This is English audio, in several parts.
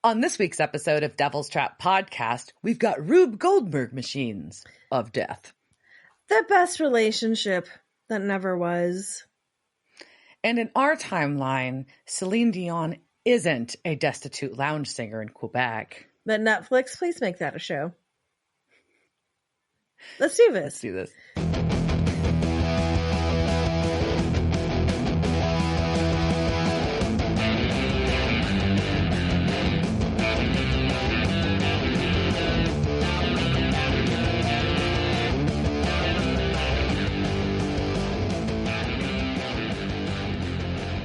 On this week's episode of Devil's Trap Podcast, we've got Rube Goldberg Machines of Death. The best relationship that never was. And in our timeline, Celine Dion isn't a destitute lounge singer in Quebec. But Netflix, please make that a show. Let's do this. Let's do this.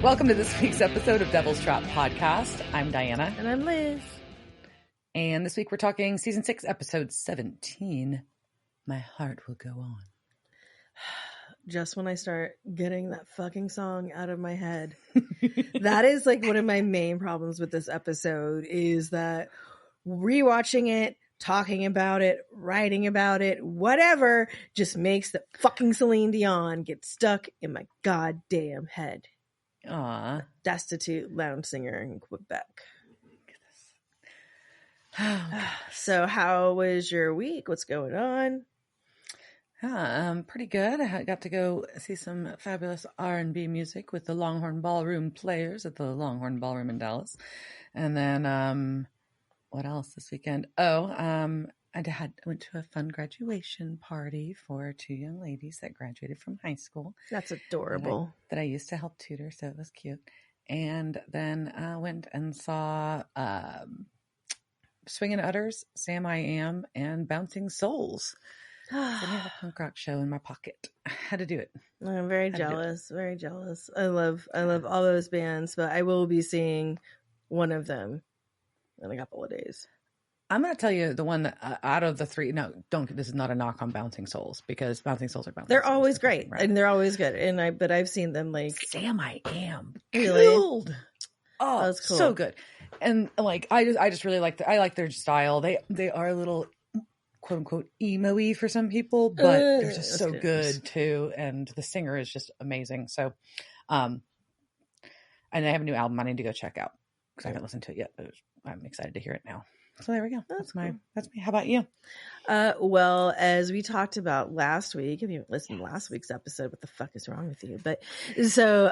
Welcome to this week's episode of Devil's Trap Podcast. I'm Diana. And I'm Liz. And this week we're talking Season 6, Episode 17, My Heart Will Go On. Just when I start getting that fucking song out of my head. That is like one of my main problems with this episode is that rewatching it, talking about it, writing about it, whatever, just makes the fucking Celine Dion get stuck in my goddamn head. Aw. Destitute lounge singer in Quebec. So how was your week? What's going on? Pretty good. I got to go see some fabulous R&B music with the Longhorn Ballroom Players at the Longhorn Ballroom in Dallas. And then, what else this weekend? I went to a fun graduation party for two young ladies that graduated from high school. That's adorable. That I used to help tutor, so it was cute. And then went and saw Swingin' Utters, Sam I Am, and Bouncing Souls. So I have a punk rock show in my pocket. I had to do it. I'm very jealous. Very jealous. I love all those bands, but I will be seeing one of them in a couple of days. I'm going to tell you the one that out of the three. No, don't. This is not a knock on Bouncing Souls because Bouncing Souls are bouncing. They're Souls, always great, right? and they're always good. But I've seen them like Sam I Am. Really? Killed. Oh, that's cool. So good. And like I just really like I like their style. They are a little quote unquote emo-y for some people, but they're just so good too. And the singer is just amazing. So, and I have a new album I need to go check out because I haven't listened to it yet, but I'm excited to hear it now. So there we go. That's me. How about you? Well, as we talked about last week, if you haven't listened to last week's episode, what the fuck is wrong with you? But so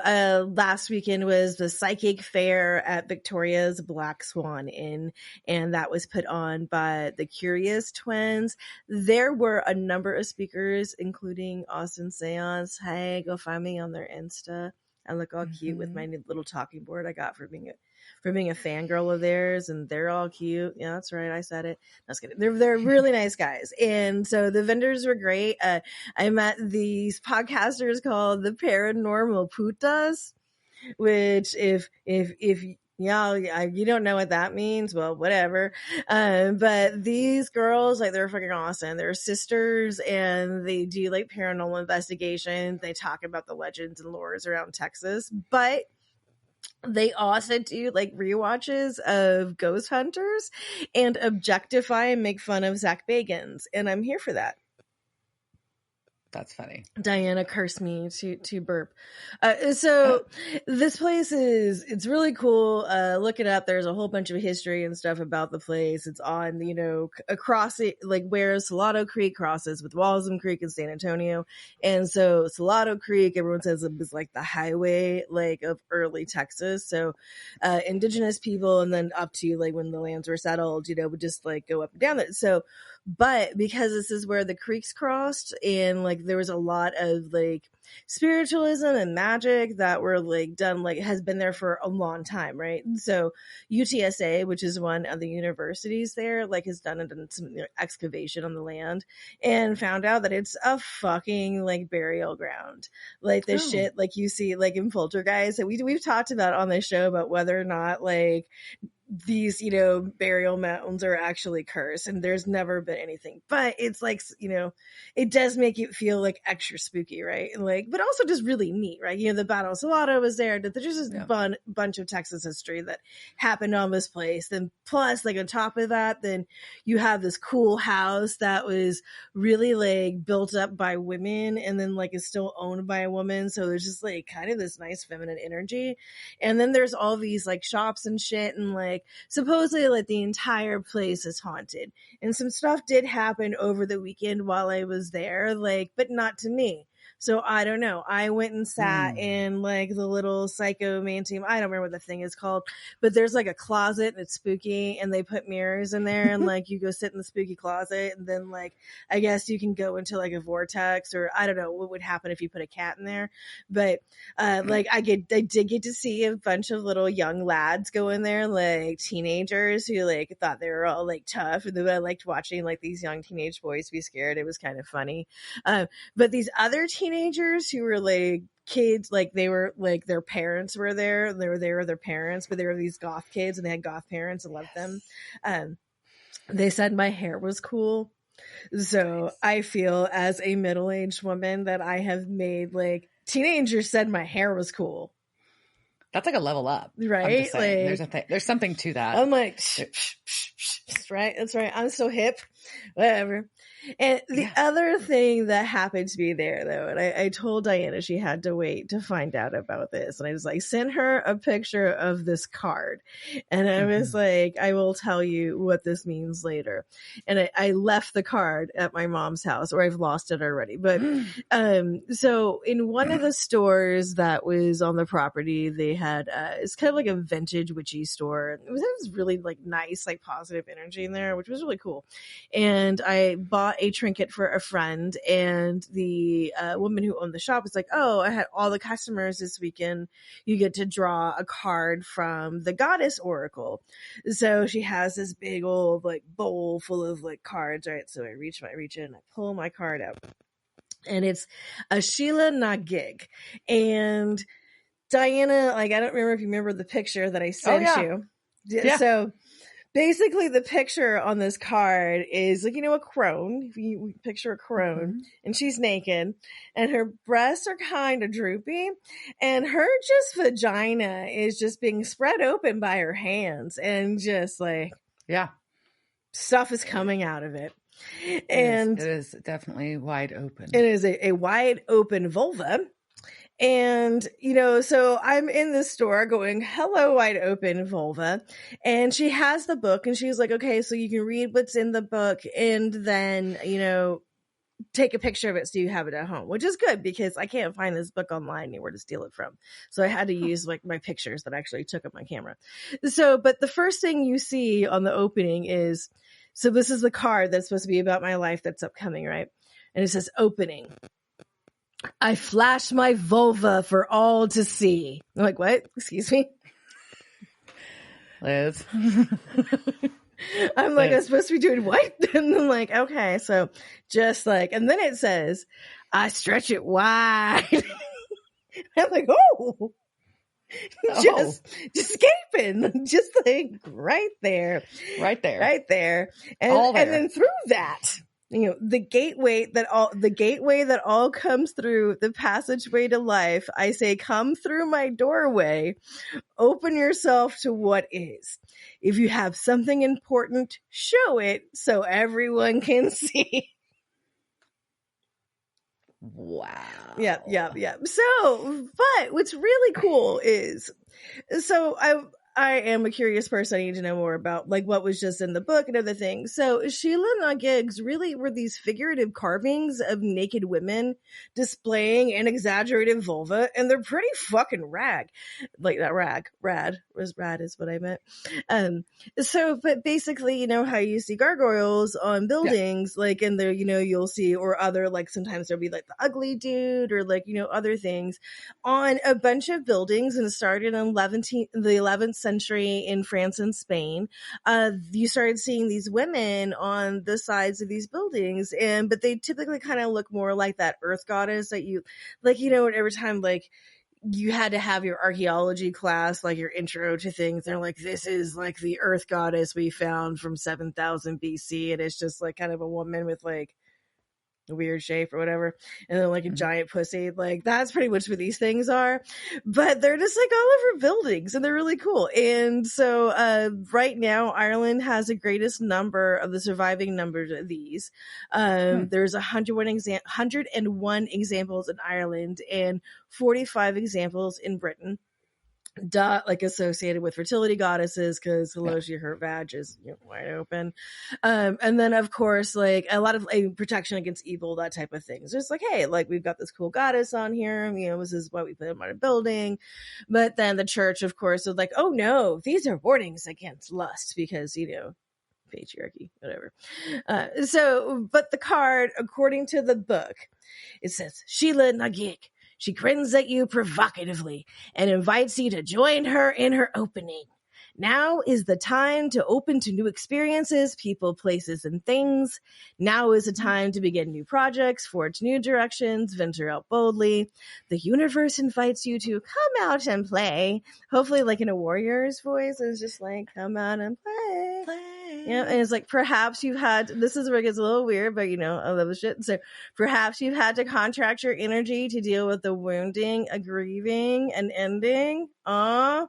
last weekend was the psychic fair at Victoria's Black Swan Inn, and that was put on by the Curious Twins. There were a number of speakers, including Austin Seance. Hey, go find me on their Insta. I look all cute with my new little talking board I got for being a fangirl of theirs, and they're all cute. Yeah, that's right. I said it. No, I was kidding. They're really nice guys. And so the vendors were great. I met these podcasters called the Paranormal Putas, which if yeah, you don't know what that means. Well, whatever. But these girls, like, they're fucking awesome. They're sisters, and they do like paranormal investigations. They talk about the legends and lores around Texas, but they also do like rewatches of Ghost Hunters and objectify and make fun of Zach Bagans. And I'm here for that. That's funny. Diana cursed me to burp. So this place it's really cool. Look it up. There's a whole bunch of history and stuff about the place. It's on, across it, like where Salado Creek crosses with Walsham Creek in San Antonio. And so Salado Creek, everyone says it was like the highway, like of early Texas. So indigenous people, and then up to like when the lands were settled, would just like go up and down there. So, but because this is where the creeks crossed, and like there was a lot of like spiritualism and magic that were like done, like has been there for a long time, right? So UTSA, which is one of the universities there, like has done some excavation on the land and found out that it's a fucking like burial ground, like the shit like you see like in Poltergeist that we've talked about on this show about whether or not like these, burial mounds are actually cursed, and there's never been anything, but it's like, it does make it feel like extra spooky, right? And like, but also just really neat, right? The Battle of Salado was there. There's just a bunch of Texas history that happened on this place. Then plus, like on top of that, then you have this cool house that was really like built up by women, and then like is still owned by a woman. So there's just like kind of this nice feminine energy. And then there's all these like shops and shit, and like like supposedly like the entire place is haunted. And some stuff did happen over the weekend while I was there, like, but not to me. So I don't know. I went and sat in like the little psychomantium. I don't remember what the thing is called, but there's like a closet and it's spooky and they put mirrors in there and like you go sit in the spooky closet and then like I guess you can go into like a vortex, or I don't know what would happen if you put a cat in there. But like I did get to see a bunch of little young lads go in there, like teenagers who like thought they were all like tough, and then I liked watching like these young teenage boys be scared. It was kind of funny. But these other teenagers who were like kids, like they were like their parents were there. They were there with their parents, but they were these goth kids and they had goth parents and loved them. They said my hair was cool. So I feel as a middle-aged woman that I have made like teenagers said my hair was cool. That's like a level up, right? Like, there's something to that. I'm like, that's right. That's right. I'm so hip. Whatever. And the other thing that happened to be there, though, and I told Diana she had to wait to find out about this. And I was like, send her a picture of this card. And I was like, I will tell you what this means later. And I left the card at my mom's house, or I've lost it already. But so in one of the stores that was on the property, they had, it's kind of like a vintage witchy store. It was really like nice, like positive energy in there, which was really cool. And I bought a trinket for a friend, and the woman who owned the shop was like, oh, I had all the customers this weekend. You get to draw a card from the goddess oracle. So she has this big old like bowl full of like cards, right? So I reach in, I pull my card out, and it's a Sheila Nagig. And Diana, like, I don't remember if you remember the picture that I sent you. Yeah. So basically the picture on this card is like, a crone. If you picture a crone, and she's naked and her breasts are kind of droopy and her just vagina is just being spread open by her hands, and just like, stuff is coming out of it. And it is definitely wide open. It is a wide open vulva. And, so I'm in the store going, hello, wide open vulva. And she has the book and she's like, okay, so you can read what's in the book and then, take a picture of it so you have it at home, which is good because I can't find this book online anywhere to steal it from. So I had to use like my pictures that I actually took of my camera. So, but the first thing you see on the opening is, so this is the card that's supposed to be about my life that's upcoming, right? And it says opening. I flash my vulva for all to see. I'm like, what? Excuse me? Liz. I'm like, I'm supposed to be doing what? And I'm like, okay, so just like, and then it says, I stretch it wide. I'm like, just escaping, just like right there. And then through that, the gateway that all comes through, the passageway to life. I say, come through my doorway, open yourself to what is. If you have something important, show it so everyone can see. Wow. Yeah. So, but what's really cool is, so I am a curious person. I need to know more about like what was just in the book and other things. So Sheila Nagigs really were these figurative carvings of naked women displaying an exaggerated vulva, and they're pretty fucking rad. Like that rad is what I meant. So, but basically, how you see gargoyles on buildings, like in there, you'll see, or other, like sometimes there'll be like the ugly dude or like, other things on a bunch of buildings, and it started in the 11th century in France and Spain. You started seeing these women on the sides of these buildings, but they typically kind of look more like that earth goddess that you like, every time like you had to have your archaeology class, like your intro to things. They're like, this is like the earth goddess we found from 7,000 BC. And it's just like kind of a woman with like a weird shape or whatever, and then like a giant pussy. Like that's pretty much what these things are, but they're just like all over buildings and they're really cool. And so right now Ireland has the greatest number of the surviving numbers of these. There's 101 examples in Ireland and 45 examples in Britain. like associated with fertility goddesses, because she her vag is wide open, and then of course like a lot of protection against evil, that type of thing. It's just like, hey, like we've got this cool goddess on here, this is why we put them on a building. But then the church, of course, was like, oh no, these are warnings against lust, because patriarchy, whatever. But the card, according to the book, it says Sheila Nagik. She grins at you provocatively and invites you to join her in her opening. Now is the time to open to new experiences, people, places, and things. Now is the time to begin new projects, forge new directions, venture out boldly. The universe invites you to come out and play. Hopefully, like in a warrior's voice, it's just like, come out and play. And it's like, perhaps you've had, this is where it gets a little weird, but I love this shit. So perhaps you've had to contract your energy to deal with the wounding, a grieving, an ending. Or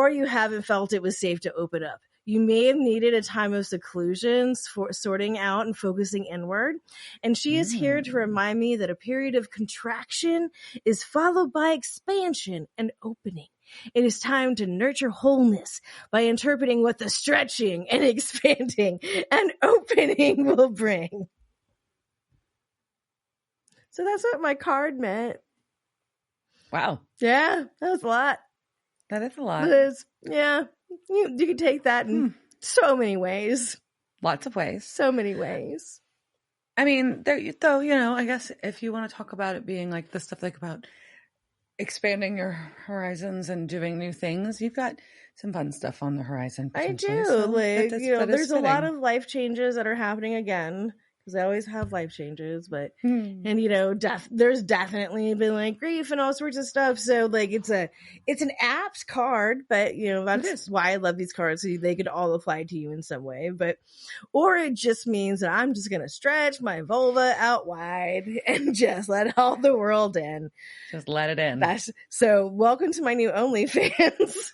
you haven't felt it was safe to open up. You may have needed a time of seclusion for sorting out and focusing inward. And she is here to remind me that a period of contraction is followed by expansion and opening. It is time to nurture wholeness by interpreting what the stretching and expanding and opening will bring. So that's what my card meant. Wow. Yeah, that was a lot. That is a lot. It is. Yeah. You can take that in so many ways. Lots of ways. So many ways. I mean, though, I guess if you want to talk about it being like the stuff like about expanding your horizons and doing new things, you've got some fun stuff on the horizon. I do. So there's a lot of life changes that are happening again, because I always have life changes, but and there's definitely been like grief and all sorts of stuff. So like it's an apt card, but that's why I love these cards, so they could all apply to you in some way. Or it just means that I'm just gonna stretch my vulva out wide and just let all the world in. Just let it in. So welcome to my new OnlyFans.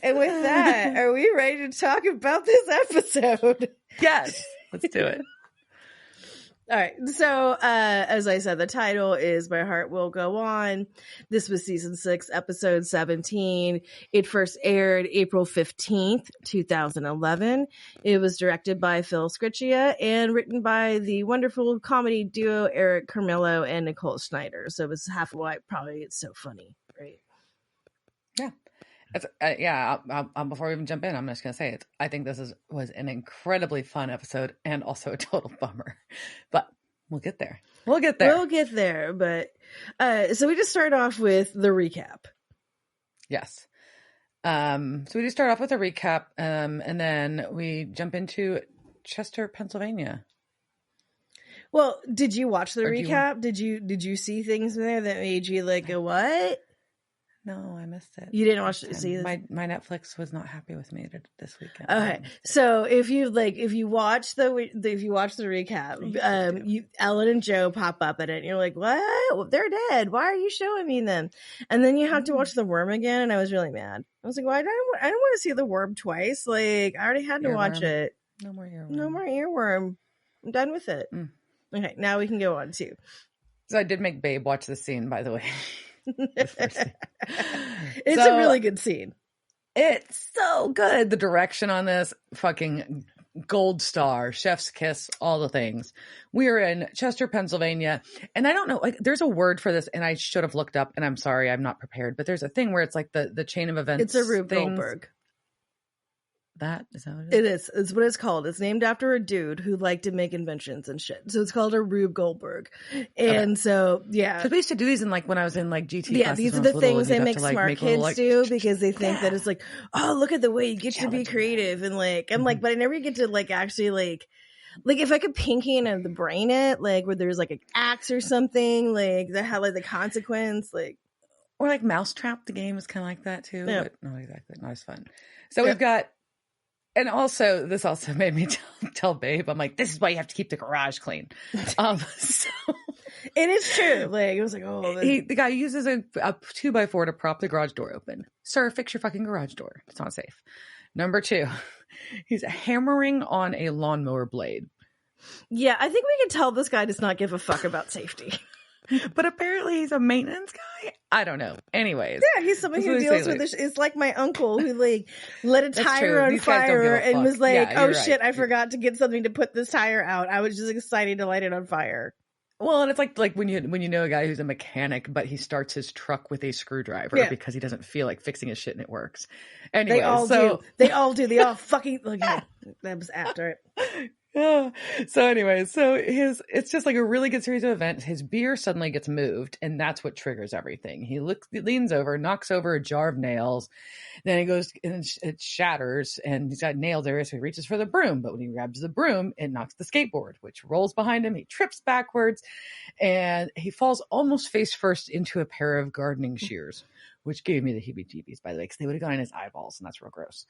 And with that, are we ready to talk about this episode? Yes, let's do it. All right. So, as I said, the title is My Heart Will Go On. This was season 6, episode 17. It first aired April 15th, 2011. It was directed by Phil Sgriccia and written by the wonderful comedy duo Eric Carmelo and Nicole Schneider. So it was half of why probably it's so funny, right? Yeah. Before we even jump in, I'm just going to say it. I think this was an incredibly fun episode and also a total bummer, but we'll get there. But so we just start off with the recap. Yes. So we just start off with a recap, and then we jump into Chester, Pennsylvania. Well, did you watch the recap? Did you see things in there that made you like go, what? No, I missed it. You didn't watch it. See, my Netflix was not happy with me this weekend. Okay, so if you watch the recap, Ellen and Joe pop up in it, and you're like, what? They're dead. Why are you showing me them? And then you have to watch the worm again, and I was really mad. I was like, well, I don't want to see the worm twice. Like, I already had to watch it. No more earworm. No more earworm. I'm done with it. Okay, now we can go on too. So I did make Babe watch the scene, by the way. It's a really good scene. It's so good. The direction on this, fucking gold star, chef's kiss, all the things. We're in Chester, Pennsylvania, and I don't know, like there's a word for this, and I should have looked up, and I'm sorry, I'm not prepared, but there's a thing where it's like the chain of events. It's a Rube Goldberg. Is that what it is? It's what it's called. It's named after a dude who liked to make inventions and shit. So it's called a Rube Goldberg. And so, yeah. Because we used to do these in like when I was in like GT classes. These are the things they make smart kids do because they think that it's like, oh, look at the way you get to be creative. And like, I'm like, but I never get to like actually like if I could pinky and the brain it, like where there's like an axe or something, like that had like the consequence, like. Or like Mousetrap, the game is kind of like that too. Yeah. But not exactly. Not as fun. So we've got. And also, this also made me tell Babe, I'm like, this is why you have to keep the garage clean. So it is true. Like, it was like, oh, the guy uses a 2x4 to prop the garage door open. Sir, fix your fucking garage door. It's not safe. Number 2, he's hammering on a lawnmower blade. Yeah, I think we can tell this guy does not give a fuck about safety. But apparently he's a maintenance guy. I don't know. Anyways. Yeah, he's somebody who deals with this. It's like my uncle who like lit a tire on These guys don't give fire a and fuck. was like, Yeah, "Oh you're shit, right. I forgot to get something to put this tire out. I was just excited to light it on fire." Well, and it's like when you know a guy who's a mechanic, but he starts his truck with a screwdriver because he doesn't feel like fixing his shit and it works. Anyway, They all do. They all fucking okay. That was after it. Yeah. So anyway, it's just like a really good series of events. His beer suddenly gets moved, and that's what triggers everything. He leans over, knocks over a jar of nails. Then he goes and it shatters, and he's got nails there, so he reaches for the broom. But when he grabs the broom, it knocks the skateboard, which rolls behind him. He trips backwards, and he falls almost face first into a pair of gardening shears, which gave me the heebie-jeebies, by the way, because they would have gone in his eyeballs, and that's real gross.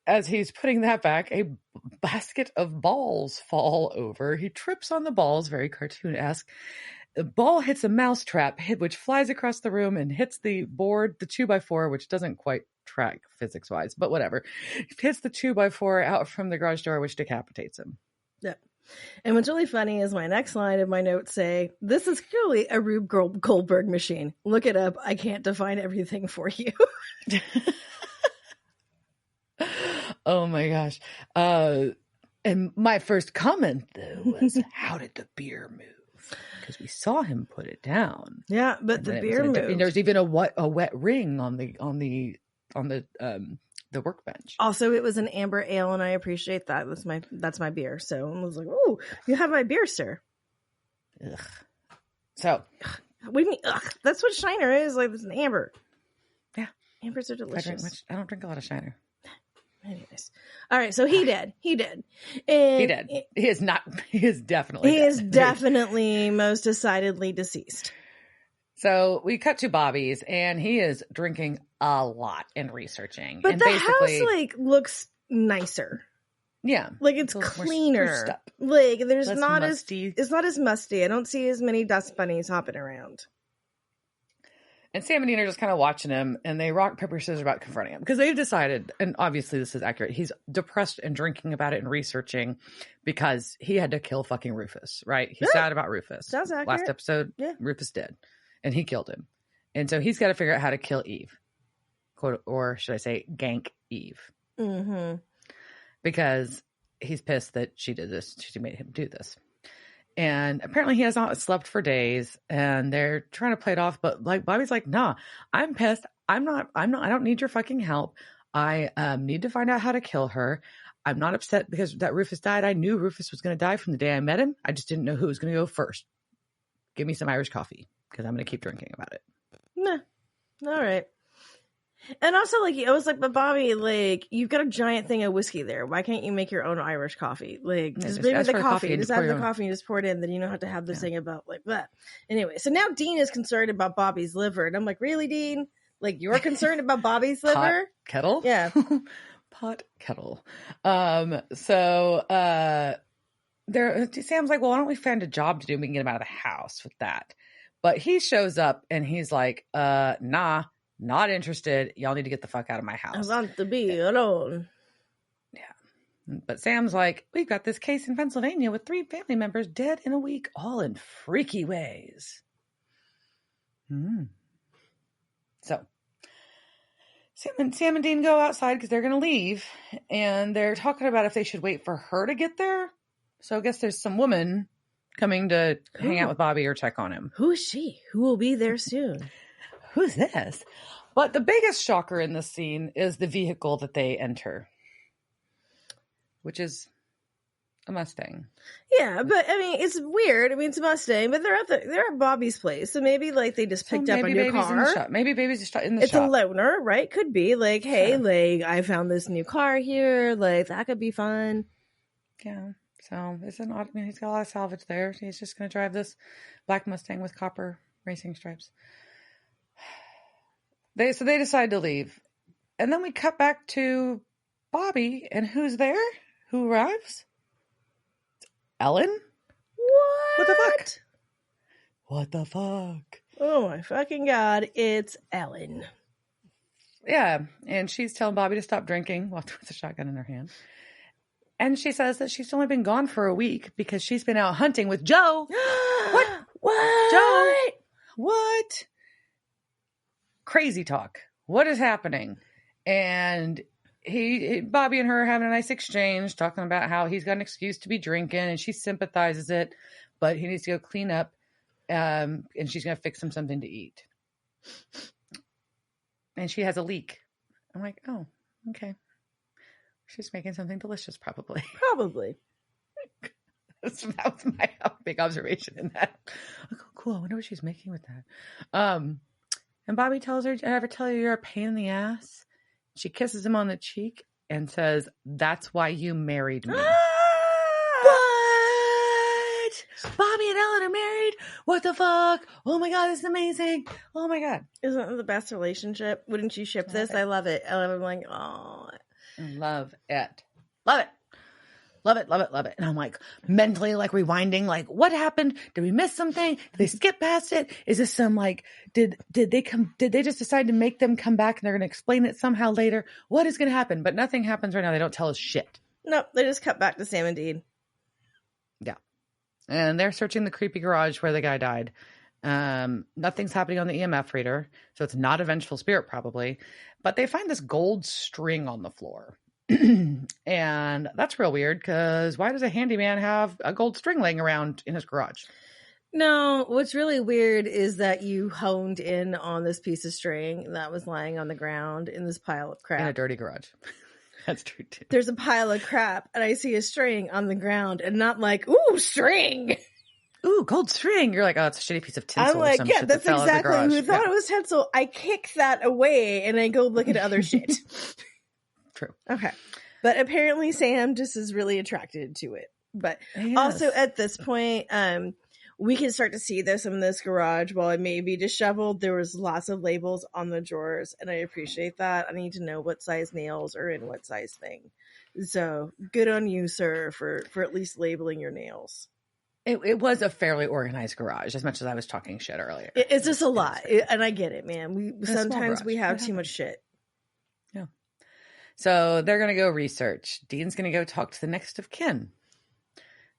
As he's putting that back, a basket of balls fall over. He trips on the balls, very cartoon-esque. The ball hits a mousetrap, which flies across the room and hits the board, the 2x4, which doesn't quite track physics-wise, but whatever. It hits the 2x4 out from the garage door, which decapitates him. Yeah. And what's really funny is my next line of my notes say, "This is clearly a Rube Goldberg machine. Look it up. I can't define everything for you." Oh my gosh. And my first comment though was, how did the beer move? Because we saw him put it down. Yeah, but the beer moved. And there's even a wet ring on the workbench. Also, it was an amber ale, and I appreciate that. That's my beer. So I was like, "Oh, you have my beer, sir." Ugh. So what do you mean? Ugh, that's what Shiner is. Like, it's an amber. Yeah, ambers are delicious. I don't drink a lot of Shiner. Anyways, all right. So he did. And he did. He is not. He is definitely. He is definitely most decidedly deceased. So we cut to Bobby's, and he is drinking a lot and researching. But and the house looks nicer. Yeah, like it's cleaner. Like there's less not musty. It's not as musty. I don't see as many dust bunnies hopping around. And Sam and Dean are just kind of watching him, and they rock, paper, scissors about confronting him because they've decided, and obviously this is accurate, he's depressed and drinking about it and researching because he had to kill fucking Rufus, right? He's sad about Rufus. Sounds accurate. Last episode, Rufus did, and he killed him. And so he's got to figure out how to kill Eve, quote, or should I say gank Eve. Mm-hmm. Because he's pissed that she did this. She made him do this. And apparently he has not slept for days, and they're trying to play it off. But like Bobby's like, nah, I'm pissed. I don't need your fucking help. I need to find out how to kill her. I'm not upset because that Rufus died. I knew Rufus was going to die from the day I met him. I just didn't know who was going to go first. Give me some Irish coffee because I'm going to keep drinking about it. Nah. All right. And also, like, I was like, but Bobby, like, you've got a giant thing of whiskey there. Why can't you make your own Irish coffee? Like, just bring me the coffee. Just add the coffee and just pour it in. Then you don't have to have this thing about, like, that. Anyway, so now Dean is concerned about Bobby's liver. And I'm like, really, Dean? Like, you're concerned about Bobby's liver? Pot kettle? Yeah. Pot kettle. Sam's like, well, why don't we find a job to do? We can get him out of the house with that. But he shows up and he's like, nah. Not interested. Y'all need to get the fuck out of my house. I want to be alone. Yeah. But Sam's like, we've got this case in Pennsylvania with 3 family members dead in a week, all in freaky ways. So Sam and Dean go outside because they're going to leave. And they're talking about if they should wait for her to get there. So I guess there's some woman coming to hang out with Bobby or check on him. Who is she? Who will be there soon? Who's this? But the biggest shocker in this scene is the vehicle that they enter, which is a Mustang. Yeah, but I mean, it's weird. I mean, it's a Mustang, but they're at Bobby's place, so maybe like they just picked up a new car. In the shop. Maybe baby's just in the shop. It's a loaner, right? Could be like, hey, like I found this new car here. Like that could be fun. Yeah. So it's an odd. I mean, he's got a lot of salvage there. He's just going to drive this black Mustang with copper racing stripes. They decide to leave. And then we cut back to Bobby, and who's there? Who arrives? Ellen? What the fuck? What the fuck? Oh my fucking God, it's Ellen. Yeah, and she's telling Bobby to stop drinking with a shotgun in her hand. And she says that she's only been gone for a week because she's been out hunting with Joe. What? What? Joe? What? Crazy talk. What is happening? And Bobby and her are having a nice exchange, talking about how he's got an excuse to be drinking and she sympathizes it, but he needs to go clean up, and she's going to fix him something to eat. And she has a leak. I'm like, oh, okay. She's making something delicious, probably. Probably. That was my big observation in that. Like, oh, cool. I wonder what she's making with that. And Bobby tells her, "Did I ever tell you you're a pain in the ass?" She kisses him on the cheek and says, "That's why you married me." What? Bobby and Ellen are married? What the fuck? Oh my God, this is amazing. Oh my God. Isn't it the best relationship? Wouldn't you ship this? I love it. I'm like, oh. Love it. Love it. Love it, love it, love it. And I'm like mentally like rewinding, like what happened? Did we miss something? Did they skip past it? Is this some like, did they just decide to make them come back and they're going to explain it somehow later? What is going to happen? But nothing happens right now. They don't tell us shit. Nope. They just cut back to Sam and Dean. Yeah. And they're searching the creepy garage where the guy died. Nothing's happening on the EMF reader. So it's not a vengeful spirit probably, but they find this gold string on the floor. And that's real weird because why does a handyman have a gold string laying around in his garage? No, what's really weird is that you honed in on this piece of string that was lying on the ground in this pile of crap. In a dirty garage. That's true too. There's a pile of crap and I see a string on the ground and not like, ooh, string. Ooh, gold string. You're like, oh, it's a shitty piece of tinsel. I'm like, or some yeah, shit that's that fell out of the exactly garage. who thought it was tinsel. I kick that away and I go look at other shit. True. Okay. But apparently Sam just is really attracted to it. But also at this point, we can start to see this in this garage. While it may be disheveled, there was lots of labels on the drawers, and I appreciate that. I need to know what size nails are in what size thing. So good on you, sir, for at least labeling your nails. It was a fairly organized garage, as much as I was talking shit earlier. It's just a lot, and I get it, man. Sometimes we have too much shit. Yeah. So they're going to go research. Dean's going to go talk to the next of kin.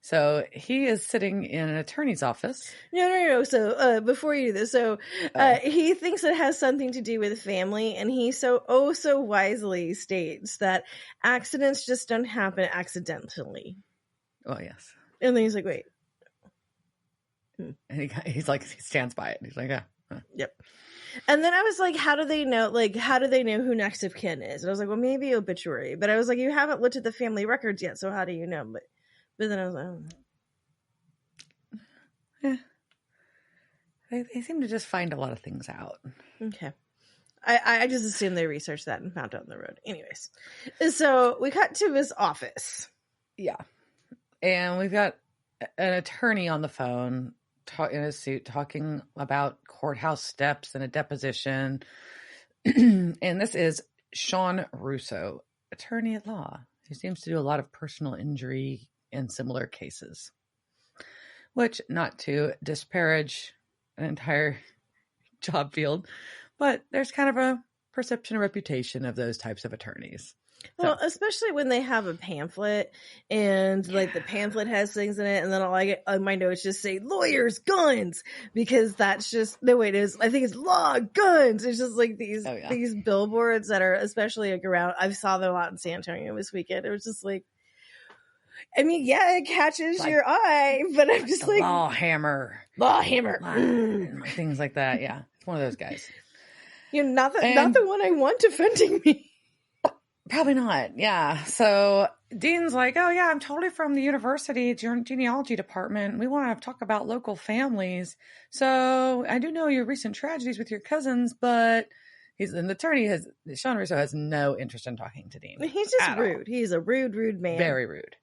So he is sitting in an attorney's office. No. So before you do this, he thinks it has something to do with family, and he so wisely states that accidents just don't happen accidentally. Oh, yes. And then he's like, wait. And he's like, he stands by it. He's like, yeah. Huh. Yep. And then I was like, how do they know who next of kin is? And I was like, well, maybe obituary. But I was like, you haven't looked at the family records yet, so how do you know? But then I was like, oh. Yeah. They seem to just find a lot of things out. Okay. I just assumed they researched that and found it on the road. Anyways. So we cut to his office. Yeah. And we've got an attorney on the phone in a suit talking about courthouse steps and a deposition. And this is Sean Russo, attorney at law, who seems to do a lot of personal injury in similar cases. Which, not to disparage an entire job field, but there's kind of a perception and reputation of those types of attorneys. Well, especially when they have a pamphlet and like the pamphlet has things in it, and then all I get on my notes just say lawyers, guns, because that's just the way it is. I think it's law, guns. It's just like these billboards that are especially like around. I saw them a lot in San Antonio this weekend. It was just like, I mean, yeah, it catches like, your eye, but I'm just like law hammer, things like that. Yeah, it's one of those guys. You know, not the one I want defending me. Probably not. Yeah. So Dean's like, oh yeah, I'm totally from the university genealogy department. We want to talk about local families. So I do know your recent tragedies with your cousins, but he's an attorney. Sean Russo has no interest in talking to Dean. He's just rude. He's a rude man. Very rude.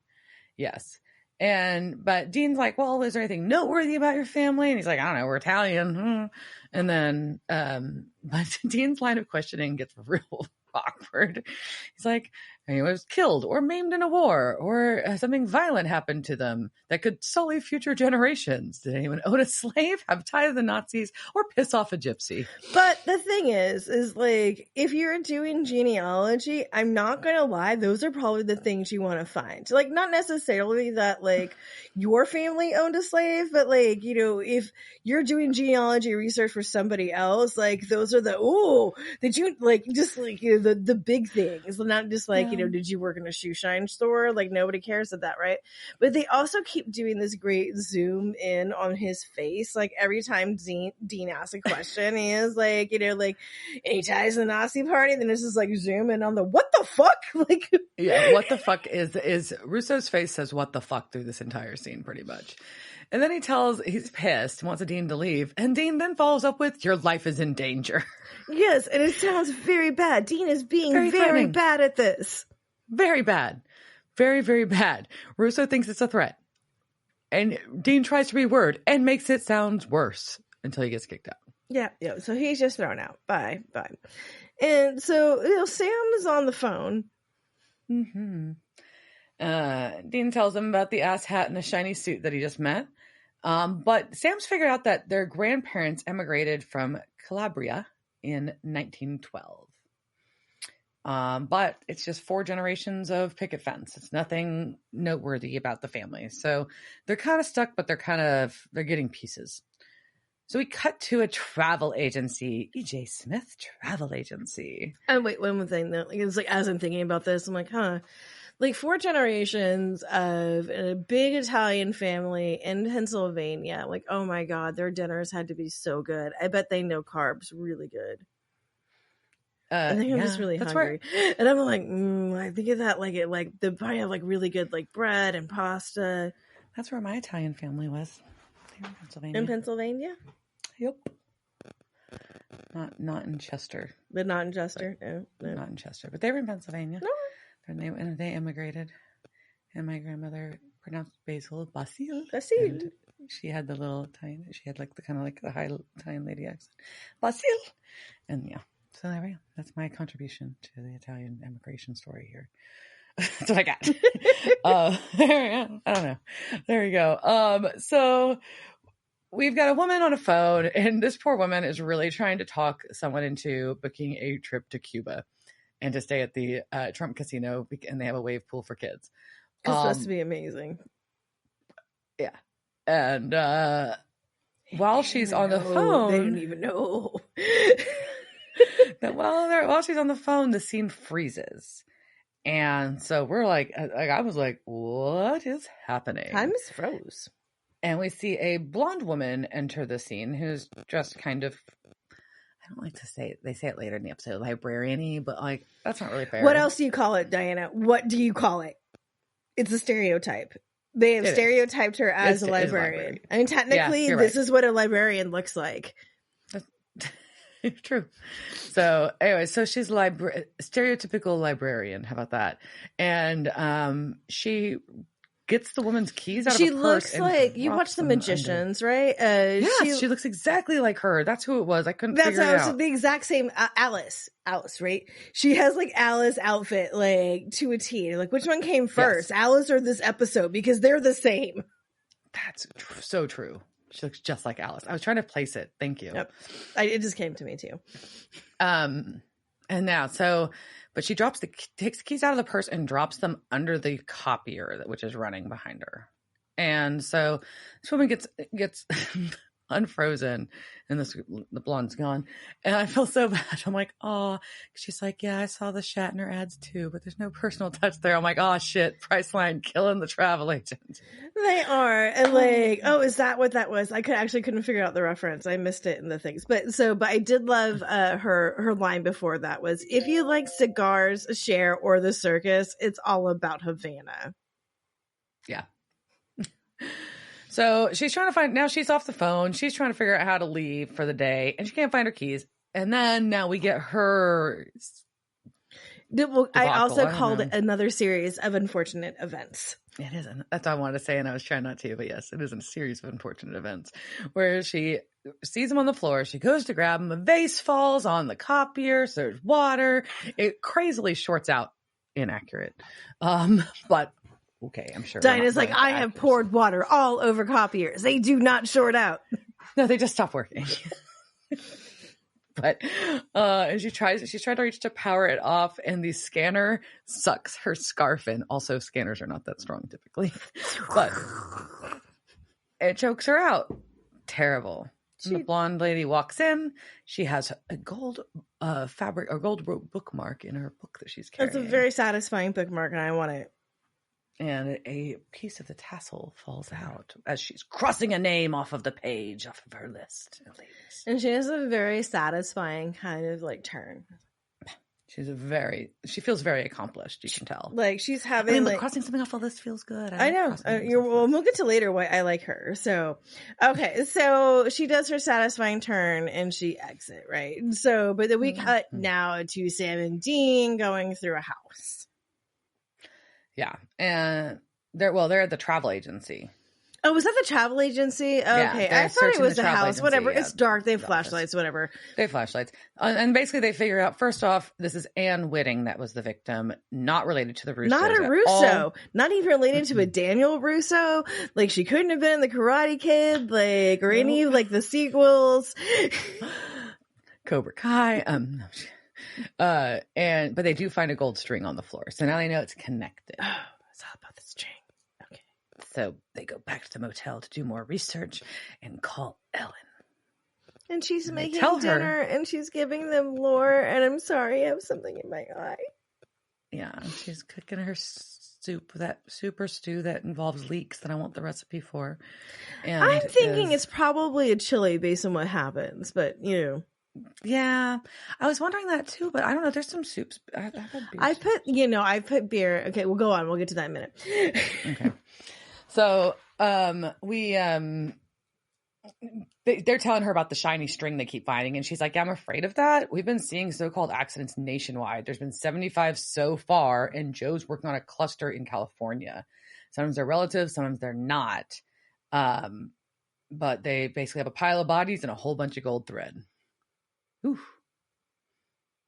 Yes. But Dean's like, well, is there anything noteworthy about your family? And he's like, I don't know, we're Italian. And then, but Dean's line of questioning gets real awkward. He's like, he was killed or maimed in a war, or something violent happened to them that could sully future generations. Did anyone own a slave, have ties to the Nazis, or piss off a gypsy? But the thing is like, if you're doing genealogy, I'm not gonna lie, those are probably the things you want to find. Like, not necessarily that like your family owned a slave, but like, you know, if you're doing genealogy research for somebody else, like those are the did you like just like, you know, the big things, not just like, you know, did you work in a shoe shine store? Like, nobody cares about that, right? But they also keep doing this great zoom in on his face, like every time Dean asks a question, he is like, you know, like, any ties to the Nazi party? Then it's just like zoom in on the what the fuck? Like, yeah, what the fuck is Russo's face says what the fuck through this entire scene pretty much. And then he's pissed, wants Dean to leave, and Dean then follows up with, your life is in danger. Yes, and it sounds very bad. Dean is being very bad at this. Very bad. Very, very bad. Russo thinks it's a threat. And Dean tries to reword and makes it sound worse until he gets kicked out. Yeah. So he's just thrown out. Bye. And so, you know, Sam is on the phone. Mm-hmm. Dean tells him about the ass hat and the shiny suit that he just met. But Sam's figured out that their grandparents emigrated from Calabria in 1912. But it's just 4 generations of picket fence. It's nothing noteworthy about the family. So they're kind of stuck, but they're getting pieces. So we cut to a travel agency, E.J. Smith Travel Agency. And wait, one more thing though. It's like, as I'm thinking about this, I'm like, like 4 generations of a big Italian family in Pennsylvania. Like, oh my God, their dinners had to be so good. I bet they know carbs really good. I think I'm just really hungry. Right. And I'm like, I think of that, like they probably have like really good like bread and pasta. That's where my Italian family was. They were in Pennsylvania. In Pennsylvania? Yep. Not in Chester. But not in Chester? No. Not in Chester. But they were in Pennsylvania. No. And they immigrated. And my grandmother pronounced basil Basil. Basil. She had the little Italian, she had like the kind of like the high Italian lady accent. Basil. And yeah. So there we go. That's my contribution to the Italian immigration story here. That's what I got. I don't know. There we go. So we've got a woman on a phone, and this poor woman is really trying to talk someone into booking a trip to Cuba and to stay at the Trump casino, and they have a wave pool for kids. It's supposed to be amazing. Yeah. And while she's on the phone, they didn't even know. that while she's on the phone, the scene freezes. And so we're like I was like, what is happening? Time is froze. And we see a blonde woman enter the scene who's just kind of, I don't like to say it. They say it later in the episode, librarian-y, but like, that's not really fair. What else do you call it, Diana? What do you call it? It's a stereotype. They have stereotyped her as a librarian. I mean, technically, this is what a librarian looks like. True. So anyway, so she's stereotypical librarian. How about that? And she gets the woman's keys out of her purse. She looks like, you watch The Magicians, right? Yes, she looks exactly like her. That's who it was. I couldn't figure it out. That's the exact same Alice, right? She has like Alice outfit, like to a T. Like, which one came first, Alice or this episode? Because they're the same. That's so true. She looks just like Alice. I was trying to place it. Thank you. Yep. It just came to me too. And now, but she takes the keys out of the purse and drops them under the copier, which is running behind her. And so this woman gets unfrozen, and the blonde's gone. And I feel so bad. I'm like, oh, she's like, yeah, I saw the Shatner ads too, but there's no personal touch there. I'm like, oh shit, Priceline killing the travel agent. They are. And like, oh, is that what that was? I couldn't figure out the reference. I missed it in the things. But I did love her line before that was, if you like cigars, Cher, or the circus, it's all about Havana. Yeah. So she's trying to find, now she's off the phone. She's trying to figure out how to leave for the day, and she can't find her keys. And then now we get her. I also called it another series of unfortunate events. It is. That's what I wanted to say, and I was trying not to, but yes, it is a series of unfortunate events where she sees him on the floor. She goes to grab him. A vase falls on the copier. So there's water. It crazily shorts out inaccurate. But okay, I'm sure. Dinah's like, I have poured water all over copiers. They do not short out. No, they just stop working. But she's tried to reach to power it off, and the scanner sucks her scarf in. Also, scanners are not that strong typically, but it chokes her out. Terrible. The blonde lady walks in. She has a gold fabric or gold bookmark in her book that she's carrying. It's a very satisfying bookmark, and I want it. And a piece of the tassel falls out as she's crossing a name off of the page, off of her list. And she has a very satisfying kind of like turn. She feels very accomplished, you can tell. Like she's having crossing something off the list feels good. I know. We'll get to later why I like her. So, okay. So she does her satisfying turn and she exits, right? So, but then we cut now to Sam and Dean going through a house. Yeah. And they're at the travel agency. Oh, was that the travel agency? Okay. Yeah, I thought it was the house. Agency. Whatever. Yeah, it's dark. They have flashlights, whatever. They have flashlights. And basically they figure out, first off, this is Anne Whitting that was the victim, not related to the Russos. Not a Russo. Not even related to a Daniel Russo. Like, she couldn't have been the Karate Kid, like, or any, like, the sequels. Cobra Kai. But they do find a gold string on the floor. So now they know it's connected. Oh, it's all about the string. Okay. So they go back to the motel to do more research and call Ellen. And she's making dinner and she's giving them lore. And I'm sorry, I have something in my eye. Yeah, she's cooking her soup, that super stew that involves leeks that I want the recipe for. And I'm thinking it's probably a chili based on what happens, but you know. Yeah, I was wondering that too, but I don't know. There's some soups. I put beer. Okay, we'll go on. We'll get to that in a minute. Okay. So, they're telling her about the shiny string they keep finding, and she's like, yeah, I'm afraid of that. We've been seeing so-called accidents nationwide. There's been 75 so far, and Joe's working on a cluster in California. Sometimes they're relatives, sometimes they're not. But they basically have a pile of bodies and a whole bunch of gold thread. Oof.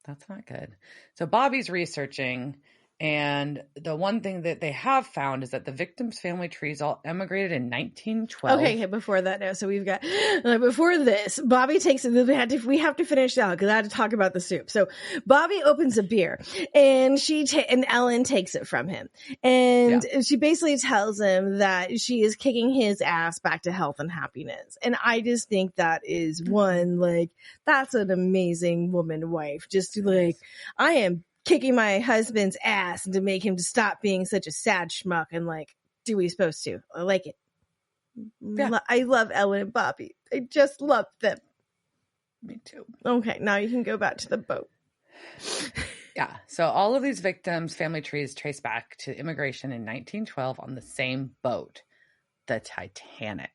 That's not good. So Bobby's researching, and the one thing that they have found is that the victims' family trees all emigrated in 1912. Okay, before that, no. So we've got, before this, Bobby takes it. We have to finish out because I had to talk about the soup. So Bobby opens a beer, and and Ellen takes it from him. And she basically tells him that she is kicking his ass back to health and happiness. And I just think that is one, like, that's an amazing woman wife. Just like, I am kicking my husband's ass and to make him to stop being such a sad schmuck and like do what he's supposed to. I like it. Yeah. I love Ellen and Bobby. I just love them. Me too. Okay, now you can go back to the boat. Yeah. So all of these victims' family trees trace back to immigration in 1912 on the same boat, the Titanic.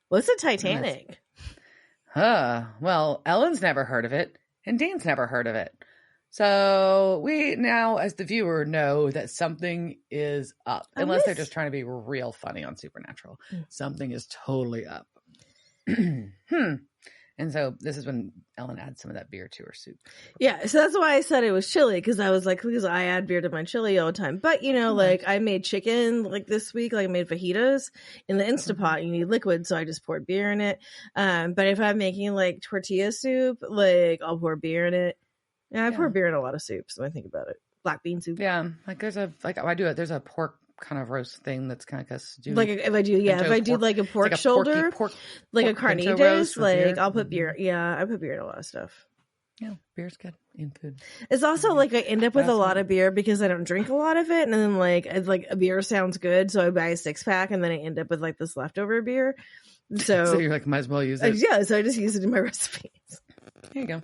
What's the Titanic? Well, Ellen's never heard of it, and Dean's never heard of it. So we now, as the viewer, know that something is up. Unless they're just trying to be real funny on Supernatural. Something is totally up. And so this is when Ellen adds some of that beer to her soup. Yeah, so that's why I said it was chili, because I was like, because I add beer to my chili all the time. But, you know, like I made chicken like this week, like I made fajitas in the Instapot. You need liquid, so I just poured beer in it. But if I'm making like tortilla soup, like I'll pour beer in it. Yeah, I pour beer in a lot of soups when I think about it. Black bean soup. Yeah, like there's there's a pork kind of roast thing that's kind of like a stew. Like if I do like a pork shoulder, like a carnitas, like I'll put beer. Yeah, I put beer in a lot of stuff. Yeah, beer's good in food. It's also like I end up with a lot of beer because I don't drink a lot of it, and then like it's like a beer sounds good, so I buy a 6-pack, and then I end up with like this leftover beer. So you're like, might as well use it. Yeah, so I just use it in my recipes. There you go.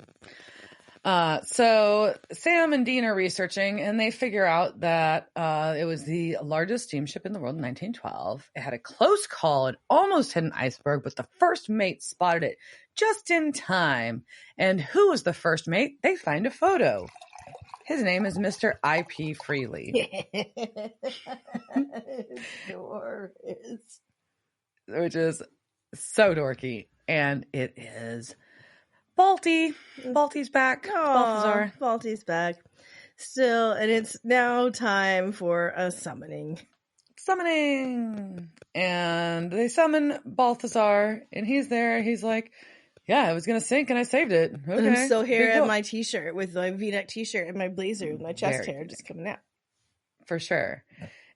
So Sam and Dean are researching, and they figure out that it was the largest steamship in the world in 1912. It had a close call and almost hit an iceberg, but the first mate spotted it just in time. And who was the first mate? They find a photo. His name is Mr. I.P. Freely. Which is so dorky. And it is Balti. Balti's back. Balthazar. Balti's back. still, and it's now time for a summoning. And they summon Balthazar, and he's there. He's like, yeah, I was gonna sink and I saved it. Okay, and I'm still here in my t-shirt with my v-neck t-shirt and my blazer with my chest hair just coming out for sure.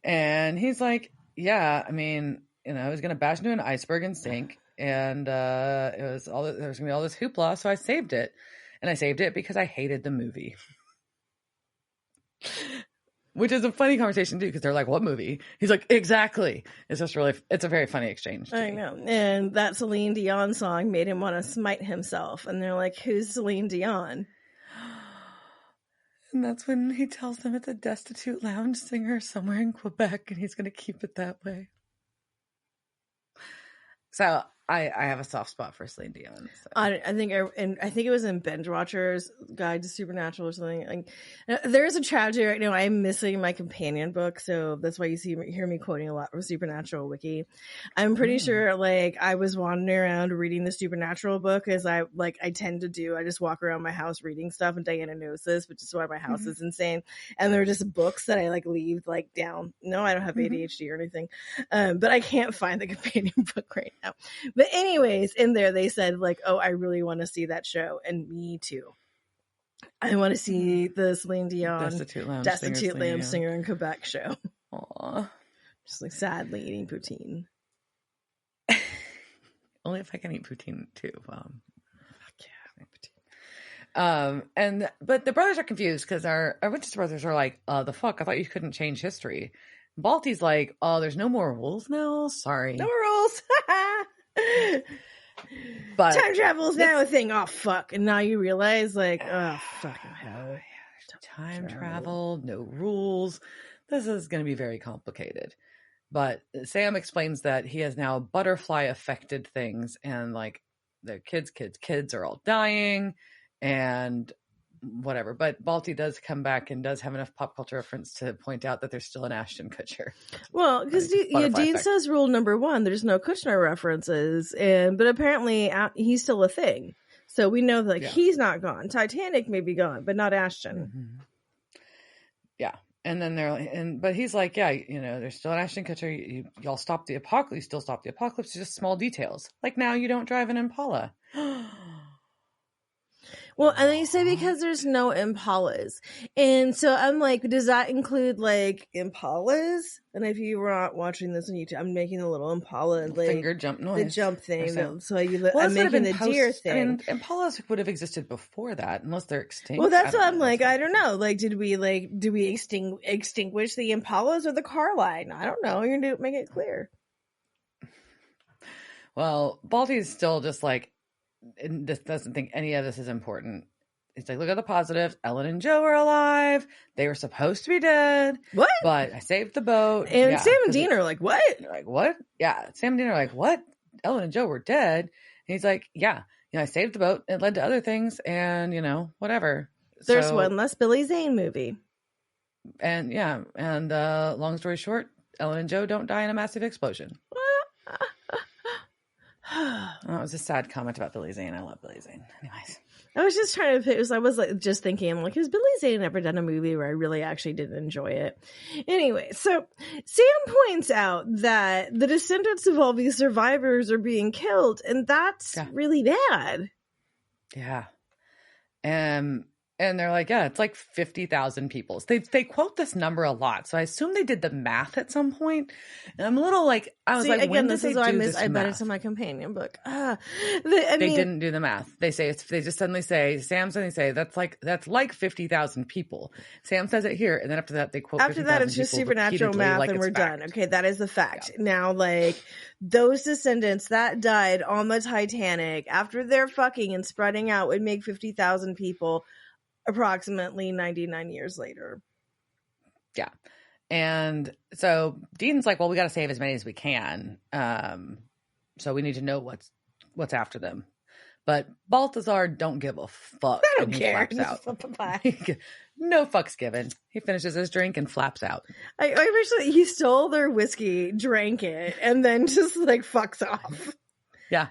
And he's like, yeah, I mean, I was gonna bash into an iceberg and sink, and there was gonna be all this hoopla, so I saved it. And I saved it because I hated the movie. Which is a funny conversation too, because they're like, what movie? He's like, exactly. It's a very funny exchange. I know. And that Celine Dion song made him want to smite himself. And they're like, who's Celine Dion? And that's when he tells them it's a destitute lounge singer somewhere in Quebec, and he's going to keep it that way. So I have a soft spot for Celine Dion. So. I think it was in Binge Watcher's Guide to Supernatural or something. Like, there is a tragedy right now. I'm missing my companion book, so that's why you hear me quoting a lot from Supernatural Wiki. I'm pretty sure, like, I was wandering around reading the Supernatural book, as I tend to do. I just walk around my house reading stuff, and Diana knows this, which is why my house is insane. And there are just books that I leave down. No, I don't have ADHD or anything, but I can't find the companion book right now. But anyways, in there they said oh, I really want to see that show, and me too. I want to see the Celine Dion Destitute Lamb Singer in Quebec show. Aww. Just sadly eating poutine. Only if I can eat poutine too. Fuck yeah. But the brothers are confused because our Winchester brothers are like, the fuck? I thought you couldn't change history. Balti's like, oh, there's no more rules now? Sorry. No rules. But time travel is now a thing. Oh fuck! And now you realize, oh fucking hell, time travel, no rules. This is going to be very complicated. But Sam explains that he has now butterfly affected things, and their kids are all dying, and whatever. But Balti does come back and does have enough pop culture reference to point out that there's still an Ashton Kutcher. Well, because Dean says rule number 1, there's no Kutcher references, but apparently he's still a thing. So we know that he's not gone. Titanic may be gone, but not Ashton. Mm-hmm. Yeah. And then but he's like, yeah, there's still an Ashton Kutcher. Y'all stop the apocalypse. You still stop the apocalypse. It's just small details. Like now you don't drive an Impala. Well, and they say because there's no Impalas. And so I'm like, does that include Impalas? And if you were not watching this on YouTube, I'm making a little Impala finger jump noise. The jump thing. I'm making the deer thing. I mean, Impalas would have existed before that, unless they're extinct. Well, that's what I'm like. I don't know. Did we extinguish the Impalas or the car line? I don't know. You're gonna make it clear. Well, Balti is still just doesn't think any of this is important. It's like, look at the positives. Ellen and Joe are alive. They were supposed to be dead. What? But I saved the boat. And Sam and Dean are like, what? Like, what? Yeah. Sam and Dean are like, what? Ellen and Joe were dead. And he's like, yeah. I saved the boat. It led to other things. And, whatever. There's one less Billy Zane movie. And, yeah. And long story short, Ellen and Joe don't die in a massive explosion. That was a sad comment about Billy Zane. I love Billy Zane. Anyways. I was just trying to pick, I was just thinking, has Billy Zane ever done a movie where I really actually didn't enjoy it? Anyway, so Sam points out that the descendants of all these survivors are being killed, and that's really bad. Yeah. And they're like, yeah, it's 50,000 people. They quote this number a lot. So I assume they did the math at some point. And I'm a little I was again, when this did is they why do this I bet math? it's in my companion book. They didn't do the math. They just suddenly say, Sam suddenly say, that's 50,000 people. Sam says it here. And then after that, they quote after that, it's just supernatural math and we're done. Okay, that is the fact. Yeah. Now, those descendants that died on the Titanic after they're fucking and spreading out would make 50,000 people approximately 99 years later. Yeah. And so Dean's like, well, we got to save as many as we can. So we need to know what's after them. But Balthazar don't give a fuck. I don't care. No fucks given. He finishes his drink and flaps out. I wish that he stole their whiskey, drank it, and then just fucks off. Yeah.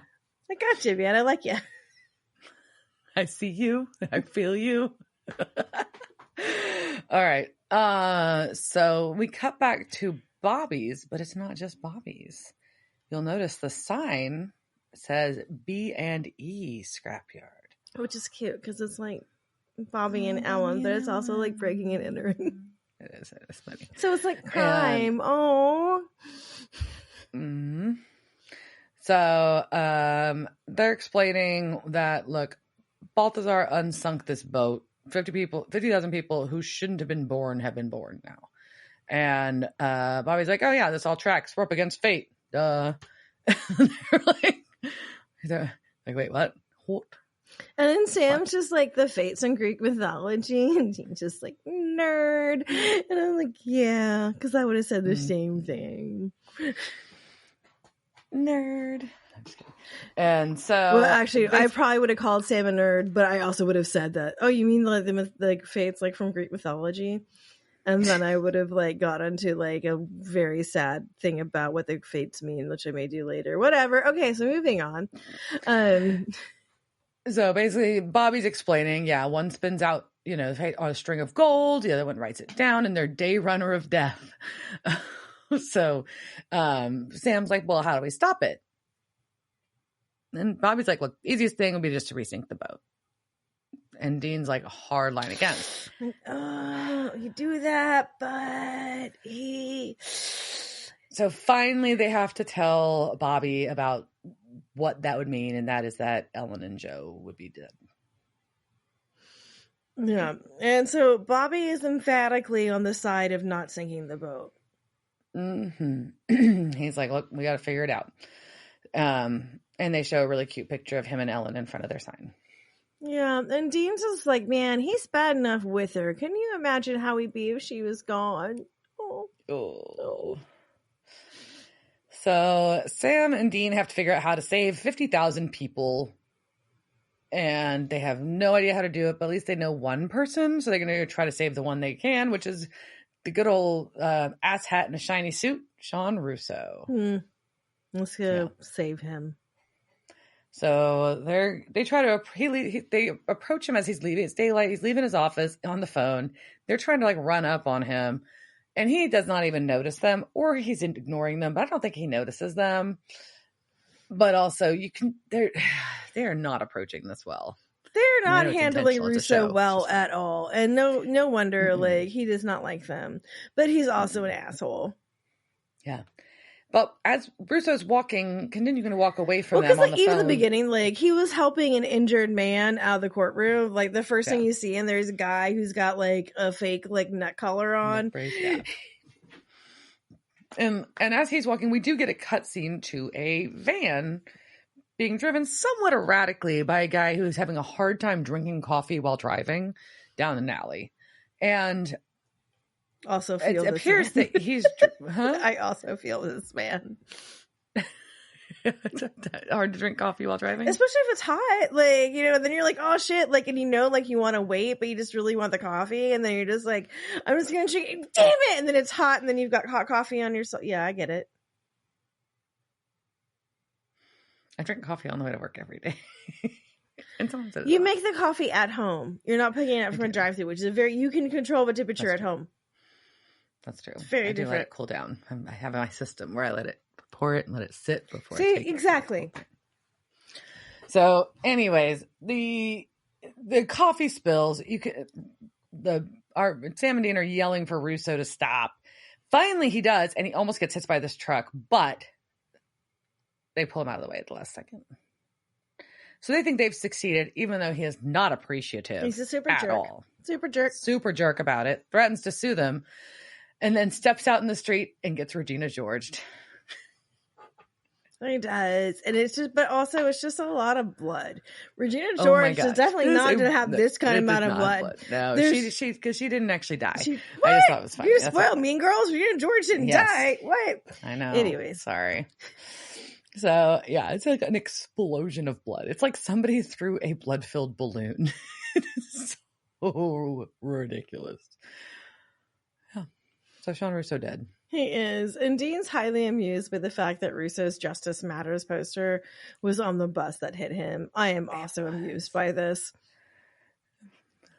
I got you, man. I like you. I see you. I feel you. All right. So we cut back to Bobby's, but it's not just Bobby's. You'll notice the sign says B&E Scrapyard. Which is cute because it's like Bobby and Ellen, but it's also like breaking and entering. It is funny. So it's like crime. Oh. Mm-hmm. So they're explaining that, look, Balthazar unsunk this boat. 50,000 people who shouldn't have been born have been born now. And Bobby's like, oh yeah, this all tracks. We're up against fate. Duh. They're like, wait, what? And then Sam's just like, the fates in Greek mythology, and he's just like, nerd. And I'm like, yeah, because I would have said the same thing. Nerd. And so, well, actually, I probably would have called Sam a nerd, but I also would have said that. Oh, you mean like the fates like from Greek mythology? And then I would have like got into like a very sad thing about what the fates mean, which I may do later. Whatever. Okay, so moving on. So basically, Bobby's explaining, one spins out, a string of gold, the other one writes it down, and they're day runner of death. So Sam's like, well, how do we stop it? And Bobby's like, look, easiest thing would be just to resink the boat. And Dean's like, a hard line against. Oh, you do that, but he... So finally they have to tell Bobby about what that would mean, and that is that Ellen and Joe would be dead. Yeah, and so Bobby is emphatically on the side of not sinking the boat. Mm-hmm. He's like, look, we got to figure it out. And they show a really cute picture of him and Ellen in front of their sign. Yeah, and Dean's just like, man, he's bad enough with her. Can you imagine how he'd be if she was gone? Oh. So Sam and Dean have to figure out how to save 50,000 people. And they have no idea how to do it, but at least they know one person. So they're going to try to save the one they can, which is the good old ass hat and a shiny suit, Sean Russo. Let's go save him. So they try to they approach him as he's leaving. It's daylight. He's leaving his office on the phone. They're trying to like run up on him, and he does not even notice them, or he's ignoring them. But I don't think he notices them. But also, they're not approaching this well. They're not handling Russo well at all, and no wonder like he does not like them. But he's also an asshole. Yeah. But as Russo's continuing to walk away from them on the phone. Even in the beginning, like, he was helping an injured man out of the courtroom. Like, the first thing you see, and there's a guy who's got, like, a fake, like, neck collar on. And as he's walking, we do get a cutscene to a van being driven somewhat erratically by a guy who's having a hard time drinking coffee while driving down an alley. And... also feel it appears that he's I also feel this man. It's hard to drink coffee while driving, especially if it's hot, like, then you're like, oh shit, like, and like you want to wait, but you just really want the coffee, and then you're just like, I'm just gonna drink it, damn it, and then it's hot, and then you've got hot coffee on yourself. Yeah, I get it. I drink coffee on the way to work every day. And someone said you make the coffee at home. You're not picking it up from a drive-thru, which is you can control the temperature at home. That's true. It's very different. Let it cool down. I have my system where I let it pour it and let it sit before. See, exactly. So, anyways, the coffee spills. Sam and Dean are yelling for Russo to stop. Finally, he does, and he almost gets hit by this truck, but they pull him out of the way at the last second. So they think they've succeeded, even though he is not appreciative. He's a super at jerk. all. Super jerk about it. Threatens to sue them. And then steps out in the street and gets Regina Georged. He does. And it's just a lot of blood. Regina George is definitely not going to have this kind of amount of blood. No, because she didn't actually die. I just thought it was funny. You spoiled Mean Girls. Regina George didn't die. What? I know. Anyways. Sorry. So, yeah, it's like an explosion of blood. It's like somebody threw a blood-filled balloon. It's so ridiculous. So Sean Russo dead. He is. And Dean's highly amused by the fact that Russo's Justice Matters poster was on the bus that hit him. I am also amused by this.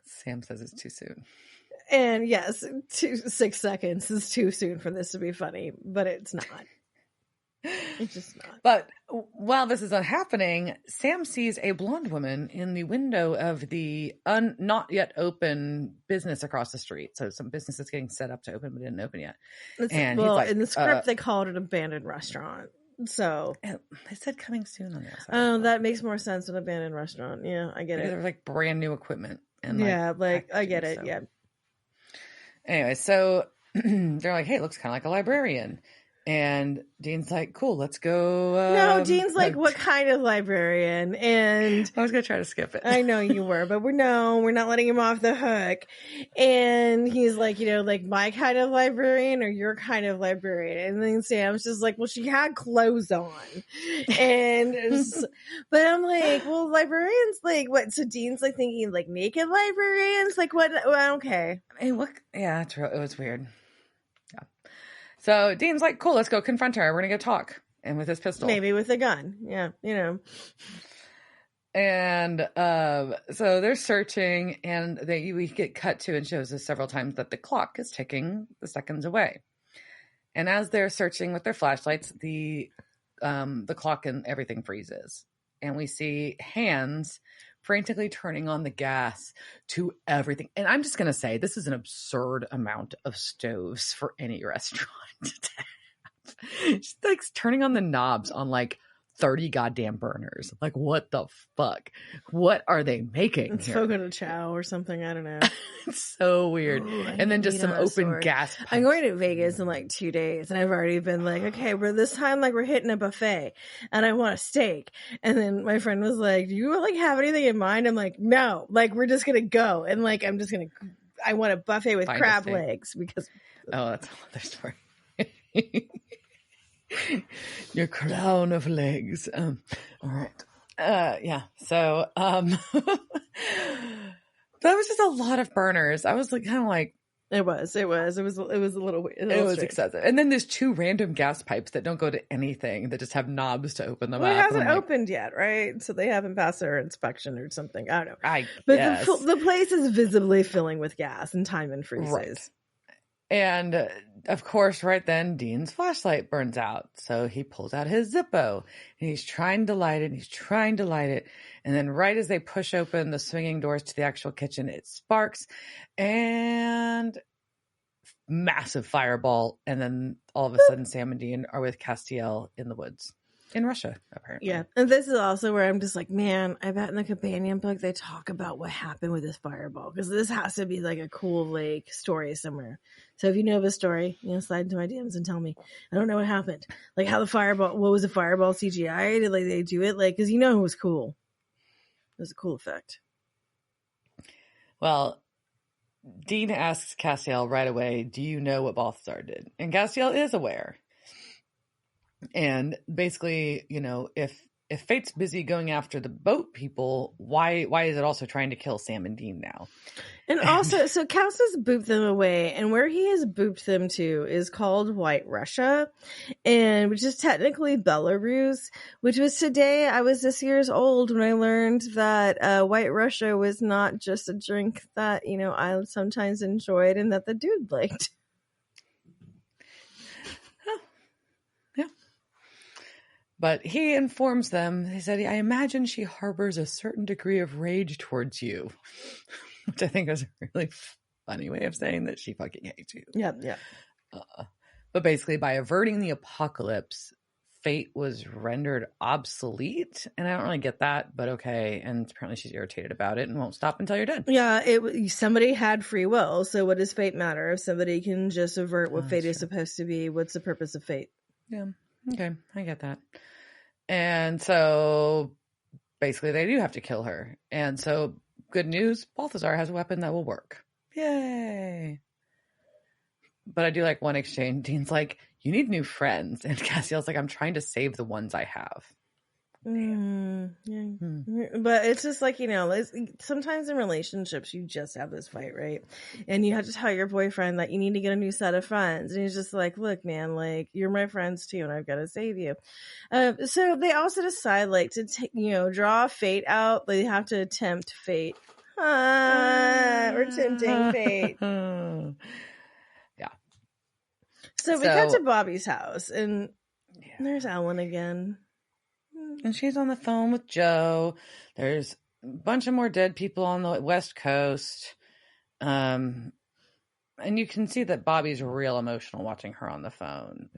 Sam says it's too soon. And yes, 6 seconds is too soon for this to be funny, but it's not. It's just not. But while this is happening, Sam sees a blonde woman in the window of the not yet open business across the street. So some business is getting set up to open, but didn't open yet. And well, he's like, in the script, they called it an abandoned restaurant. So they said coming soon on the outside. Oh, that makes more sense. An abandoned restaurant. Yeah, I get it. They're like brand new equipment. And I get it. So. Yeah. Anyway, so they're like, hey, it looks kind of like a librarian. And Dean's like, cool, let's go. No, Dean's like, what kind of librarian? And I was going to try to skip it. I know you were, but we're not letting him off the hook. And he's like, like my kind of librarian or your kind of librarian. And then Sam's just like, well, she had clothes on. And, but I'm like, well, librarians, like what? So Dean's like thinking like naked librarians? Like what? Well, okay. I mean, what? Yeah, it's real. It was weird. So Dean's like, cool, let's go confront her. We're going to go talk. And with his pistol. Maybe with a gun. Yeah, And so they're searching, and we get cut to and shows us several times that the clock is ticking the seconds away. And as they're searching with their flashlights, the clock and everything freezes. And we see hands frantically turning on the gas to everything. And I'm just going to say, this is an absurd amount of stoves for any restaurant to have. Just like turning on the knobs on like 30 goddamn burners. Like, what the fuck? What are they making? It's Fogo de Chao or something. I don't know. It's so weird. Ooh, and then just some open gas pumps. I'm going to Vegas in like 2 days, and I've already been like, okay, we're this time like we're hitting a buffet, and I want a steak. And then my friend was like, do you like have anything in mind? I'm like, no, like we're just gonna go, and like I want a buffet with crab legs because. Oh, that's another story. Your crown of legs. All right. Yeah. So, that was just a lot of burners. I was like, kind of like, it was a little weird. It was excessive. And then there's 2 random gas pipes that don't go to anything that just have knobs to open them up. It hasn't opened yet, right? So they haven't passed their inspection or something. I don't know. But the place is visibly filling with gas and time and freezes. Right. And of course, right then, Dean's flashlight burns out. So he pulls out his Zippo and he's trying to light it. And then right as they push open the swinging doors to the actual kitchen, it sparks and massive fireball. And then all of a sudden, Sam and Dean are with Castiel in the woods. In Russia, apparently. Yeah. And this is also where I'm just like, man, I bet in the companion book they talk about what happened with this fireball. Because this has to be like a cool like story somewhere. So if you know the story, slide into my DMs and tell me. I don't know what happened. Like how what was the fireball CGI? Did they do it? Like, because it was cool. It was a cool effect. Well, Dean asks Castiel right away, do you know what Balthazar did? And Castiel is aware. And basically, if Fate's busy going after the boat people, why is it also trying to kill Sam and Dean now? And also, so Cass has booped them away, and where he has booped them to is called White Russia, and which is technically Belarus, which was today. I was this years old when I learned that White Russia was not just a drink that, I sometimes enjoyed and that the dude liked. But he informs them, he said, I imagine she harbors a certain degree of rage towards you, which I think is a really funny way of saying that she fucking hates you. Yeah. But basically, by averting the apocalypse, Fate was rendered obsolete. And I don't really get that, but okay. And apparently she's irritated about it and won't stop until you're dead. Yeah, somebody had free will. So what does fate matter? If somebody can just avert what fate is supposed to be, what's the purpose of fate? Yeah. Okay, I get that. And so basically they do have to kill her. And so good news, Balthazar has a weapon that will work. Yay. But I do like one exchange. Dean's like, you need new friends. And Castiel's like, I'm trying to save the ones I have. Yeah. But it's just like, sometimes in relationships you just have this fight, right? And you have to tell your boyfriend that you need to get a new set of friends, and he's just like, look man, like you're my friends too and I've got to save you. So they also decide like to draw fate out. They have to attempt fate. We're tempting fate. Yeah. So we cut to Bobby's house, and there's Ellen again. And she's on the phone with Joe. There's a bunch of more dead people on the West Coast. And you can see that Bobby's real emotional watching her on the phone.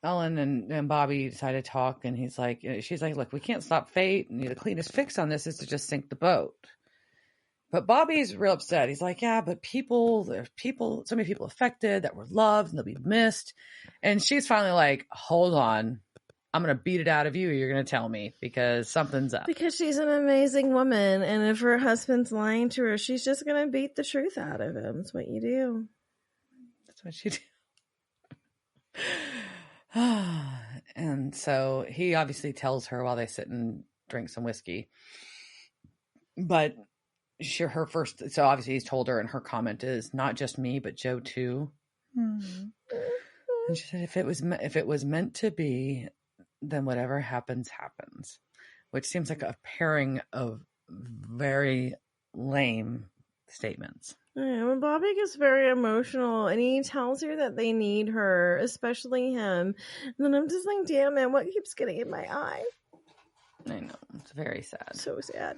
Ellen and Bobby decide to talk, and she's like, look, we can't stop fate. And the cleanest fix on this is to just sink the boat. But Bobby's real upset. He's like, yeah, but there's so many people affected that were loved and they'll be missed. And she's finally like, hold on. I'm going to beat it out of you. You're going to tell me because something's up. Because she's an amazing woman. And if her husband's lying to her, she's just going to beat the truth out of him. That's what you do. That's what you do. And so he obviously tells her while they sit and drink some whiskey. But so obviously he's told her, and her comment is, not just me, but Joe too. Mm-hmm. And she said, if it was meant to be, then whatever happens, happens. Which seems like a pairing of very lame statements. Yeah, well, Bobby gets very emotional, and he tells her that they need her, especially him. And then I'm just like, damn it, what keeps getting in my eye? I know. It's very sad. So sad.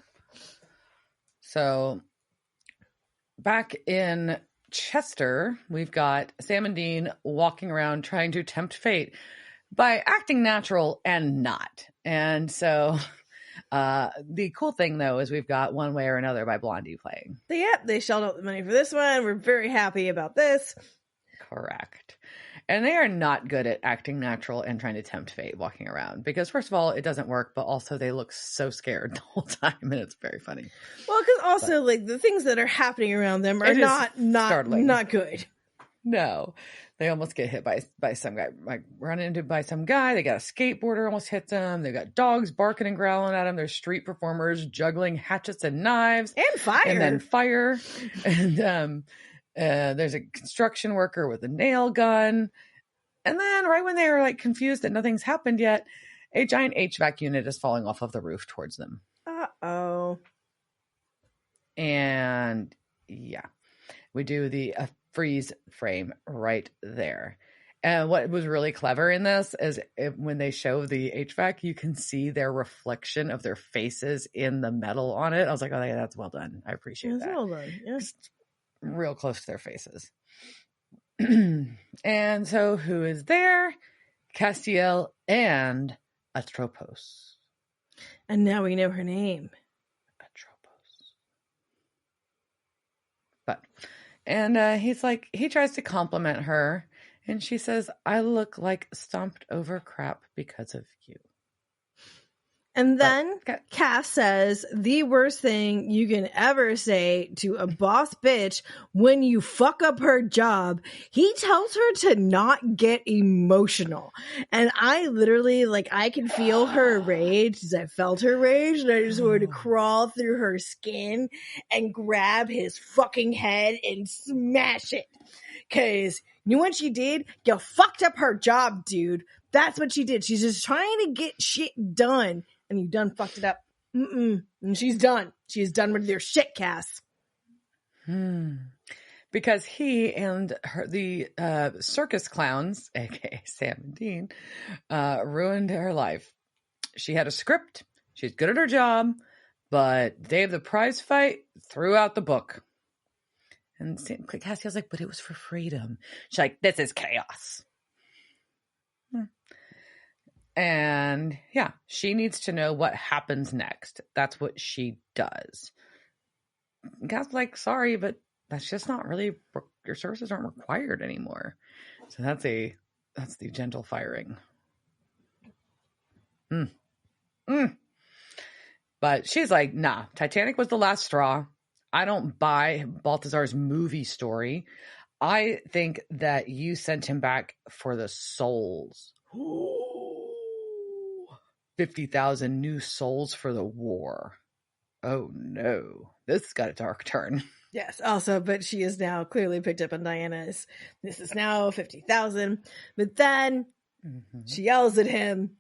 So back in Chester, we've got Sam and Dean walking around trying to tempt fate by acting natural and not. And so the cool thing, though, is we've got One Way or Another by Blondie playing. They shelled out the money for this one. We're very happy about this. Correct. And they are not good at acting natural and trying to tempt fate walking around. Because first of all, it doesn't work, but also they look so scared the whole time, and it's very funny. Well, because also, like, the things that are happening around them are not good. No. They almost get hit by some guy, like run into by some guy. They got a skateboarder almost hits them. They've got dogs barking and growling at them. There's street performers juggling hatchets and knives. And fire. And then fire. And there's a construction worker with a nail gun. And then right when they are like confused that nothing's happened yet, a giant HVAC unit is falling off of the roof towards them. Uh-oh. And yeah, we do the freeze frame right there. And what was really clever in this is when they show the HVAC, you can see their reflection of their faces in the metal on it. I was like, oh, yeah, that's well done. I appreciate that. Well done. Yes. Real close to their faces. And so who is there? Castiel and Atropos. And now we know her name. And he's like, he tries to compliment her, and she says, I look like stomped over crap because of you. And then Cass says the worst thing you can ever say to a boss bitch when you fuck up her job. He tells her to not get emotional. And I literally, like, I can feel her rage because I felt her rage, and I just wanted to crawl through her skin and grab his fucking head and smash it. Because you know what she did? You fucked up her job, dude. That's what she did. She's just trying to get shit done. And you done fucked it up. And she's done. She's done with your shit, Cass. Because he and the circus clowns, aka Sam and Dean, ruined her life. She had a script. She's good at her job. But the day of the prize fight, threw out the book. And Castiel's like, but it was for freedom. She's like, this is chaos. And yeah, she needs to know what happens next. That's what she does. God's like, sorry, but that's just not really, your services aren't required anymore. So that's the gentle firing. But she's like, nah, Titanic was the last straw. I don't buy Balthazar's movie story. I think that you sent him back for the souls. 50,000 new souls for the war. Oh no, this got a dark turn. Yes, also, but she is now clearly picked up on Diana's. This is now 50,000. But then she yells at him.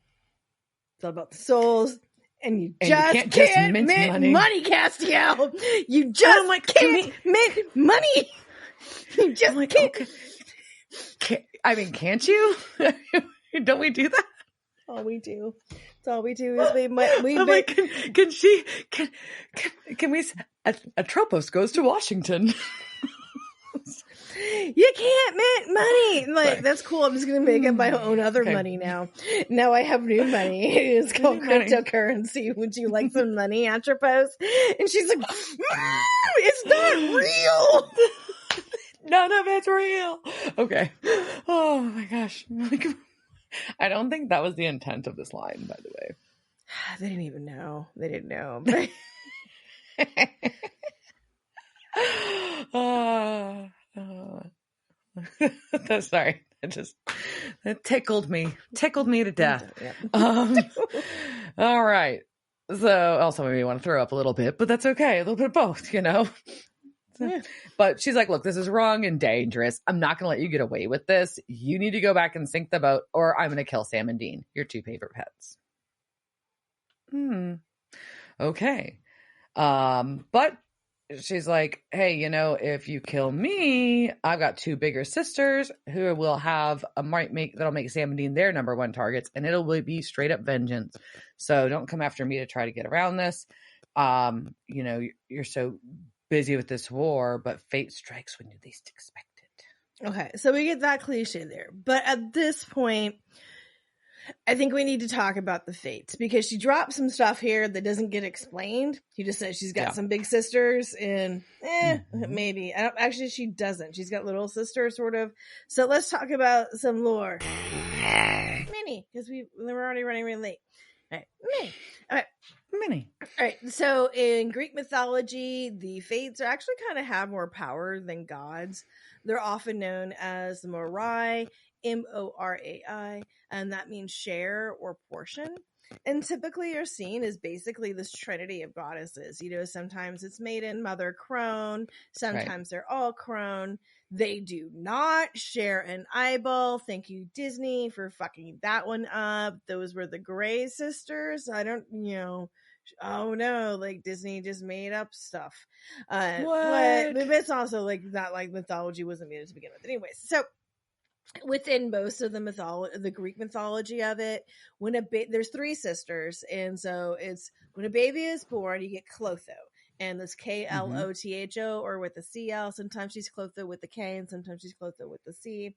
It's all about the souls. And you just can't mint money, Castiel. You just can't mint money. You just can't. Okay. Can't you? Don't we do that? All we do. It's all we do is can we? Atropos goes to Washington. You can't mint money. Like, that's cool. I'm just going to make up my own other money now. Now I have new money. It's called cryptocurrency. Would you like some money, Atropos? And she's like, it's not real. None of it's real. Okay. Oh my gosh. I don't think that was the intent of this line, by the way. They didn't even know. They didn't know. Sorry. It tickled me to death. All right. So also maybe you want to throw up a little bit, but that's okay. A little bit of both, Yeah. But she's like, look, this is wrong and dangerous. I'm not going to let you get away with this. You need to go back and sink the boat, or I'm going to kill Sam and Dean, your two favorite pets. Okay. But she's like, hey, if you kill me, I've got two bigger sisters who will have that'll make Sam and Dean their number one targets, and it'll be straight up vengeance. So don't come after me to try to get around this. You're so busy with this war, but fate strikes when you least expect it. Okay, so we get that cliche there. But at this point, I think we need to talk about the fates, because she drops some stuff here that doesn't get explained. He just says she's got some big sisters, and maybe. Actually, she doesn't. She's got little sisters, sort of. So let's talk about some lore. Mini, because we're already running really late. All right, Mini. All right. Mini. All right. So in Greek mythology, the Fates actually kind of have more power than gods. They're often known as the Morai, Morai, and that means share or portion. And typically you're seen as basically this trinity of goddesses. Sometimes it's maiden, mother, crone. Sometimes they're all crone. They do not share an eyeball. Thank you, Disney, for fucking that one up. Those were the Grey sisters. I don't, oh no, like Disney just made up stuff. What? But it's also like that, like mythology wasn't made to begin with. Anyways, so within most of the Greek mythology of it, there's three sisters, and so it's when a baby is born, you get Clotho. And this Klotho, or with the CL. Sometimes she's Clotho with the K, and sometimes she's Clotho with the C.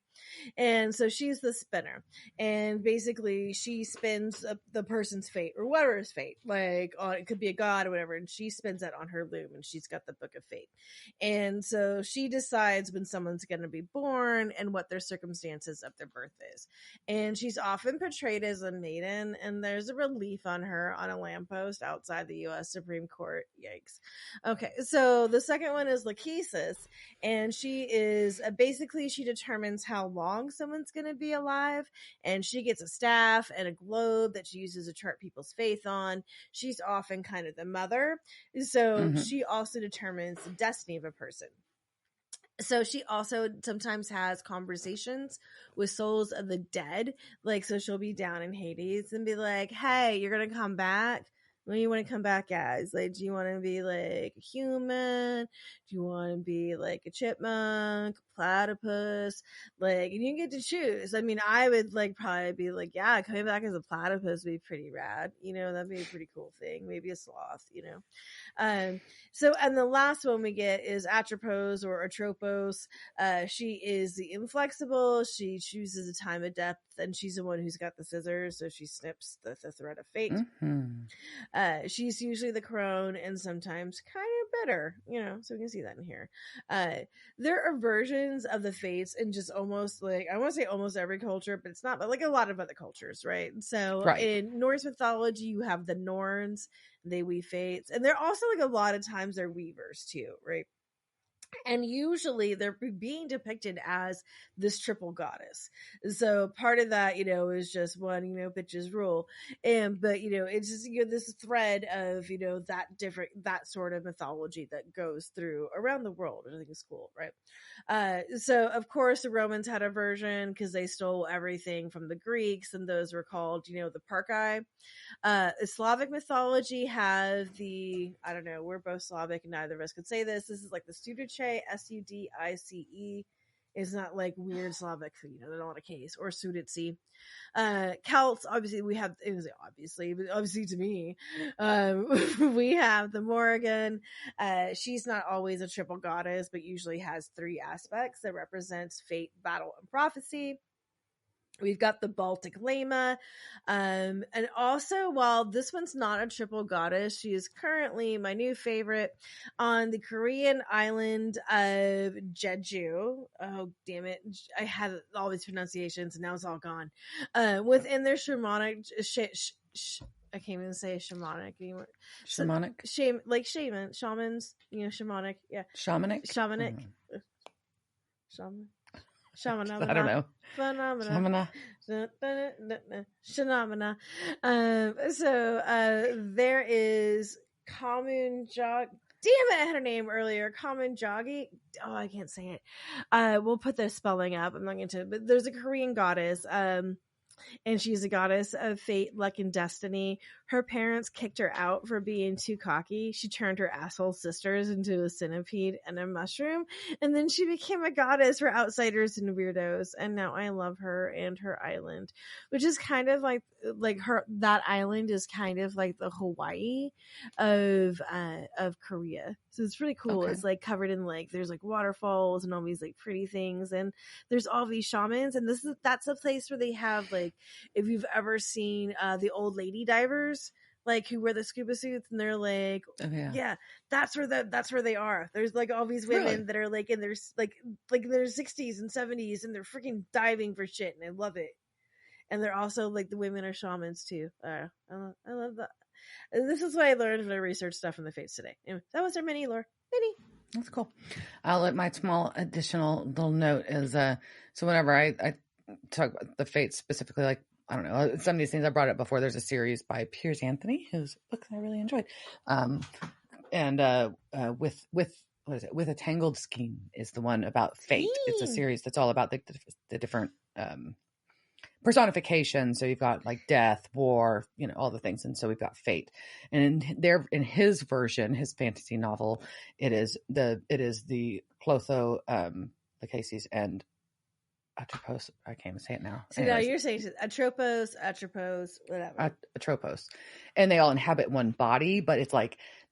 And so she's the spinner. And basically, she spins the person's fate, or whatever's fate. Like, it could be a god or whatever. And she spins that on her loom, and she's got the book of fate. And so she decides when someone's going to be born and what their circumstances of their birth is. And she's often portrayed as a maiden, and there's a relief on her on a lamppost outside the U.S. Supreme Court. Yikes. Okay, so the second one is Lachesis, and she is basically she determines how long someone's going to be alive, and she gets a staff and a globe that she uses to chart people's faith on. She's often kind of the mother, so she also determines the destiny of a person. So she also sometimes has conversations with souls of the dead, like, so she'll be down in Hades and be like, hey, you're going to come back? What do you want to come back as? Like, do you want to be like a human? Do you want to be like a chipmunk, platypus? Like, and you get to choose. I mean, I would like probably be like, yeah, coming back as a platypus would be pretty rad. That'd be a pretty cool thing. Maybe a sloth, So, and the last one we get is Atropos or Atropos. She is the inflexible. She chooses a time of death, and she's the one who's got the scissors, so she snips the thread of fate. She's usually the crone, and sometimes kind of bitter, so we can see that in here. There are versions of the fates in just almost like, I want to say almost every culture, but it's not, but like a lot of other cultures, right? So in Norse mythology, you have the Norns. They weave fates, and they're also like a lot of times they're weavers too, right? And usually they're being depicted as this triple goddess. So part of that, is just one, bitches rule. But it's just, this thread of, that sort of mythology that goes through around the world, which I think is cool, right? So of course the Romans had a version because they stole everything from the Greeks, and those were called, the Parcae. Slavic mythology have I don't know, we're both Slavic and neither of us could say this. This is like the Sudice, Sudice. Is not like weird Slavic, there's not a case, or Sudici. Celts, obviously, but obviously to me, we have the Morrigan. She's not always a triple goddess, but usually has 3 aspects that represents fate, battle, and prophecy. We've got the Baltic Lama. And also, while this one's not a triple goddess, she is currently my new favorite on the Korean island of Jeju. Oh, damn it. I had all these pronunciations and now it's all gone. Within their shamanic... I can't even say shamanic anymore. Shamanic? Shamans, shamanic. Yeah. Shamanic? Shamanic. Shaman. Shamana. I don't know. Phenomena. Shamana. So there is Kamun Jog. Damn it, I had her name earlier. Kamun Jogi. Oh, I can't say it. We'll put the spelling up. I'm not going to, but there's a Korean goddess. And she's a goddess of fate, luck, and destiny. Her parents kicked her out for being too cocky. She turned her asshole sisters into a centipede and a mushroom, and then she became a goddess for outsiders and weirdos. And now I love her and her island, which is kind of like her. That island is kind of like the Hawaii of Korea. So it's really cool. Okay. It's like covered in there's waterfalls and all these pretty things, and there's all these shamans, and that's a place where they have if you've ever seen the old lady divers, who wear the scuba suits, and they're oh, yeah, that's where they are. There's all these women that are in their their 60s and 70s, and they're freaking diving for shit, and I love it. And they're also the women are shamans too. I love that. This is what I learned when I researched stuff in the Fates today. Anyway, that was our mini lore. That's cool. I'll let my small additional little note is so whenever I talk about the Fates specifically, I don't know, some of these things I brought up before. There's a series by Piers Anthony, whose books I really enjoyed. With what is it? With a Tangled Skein is the one about fate. It's a series that's all about the different personification. So you've got death, war, all the things. And so we've got fate. And in his version, his fantasy novel, it is the Clotho, Lachesis, and Atropos. I can't even say it now. So now you're saying Atropos, whatever. Atropos. And they all inhabit one body, but it's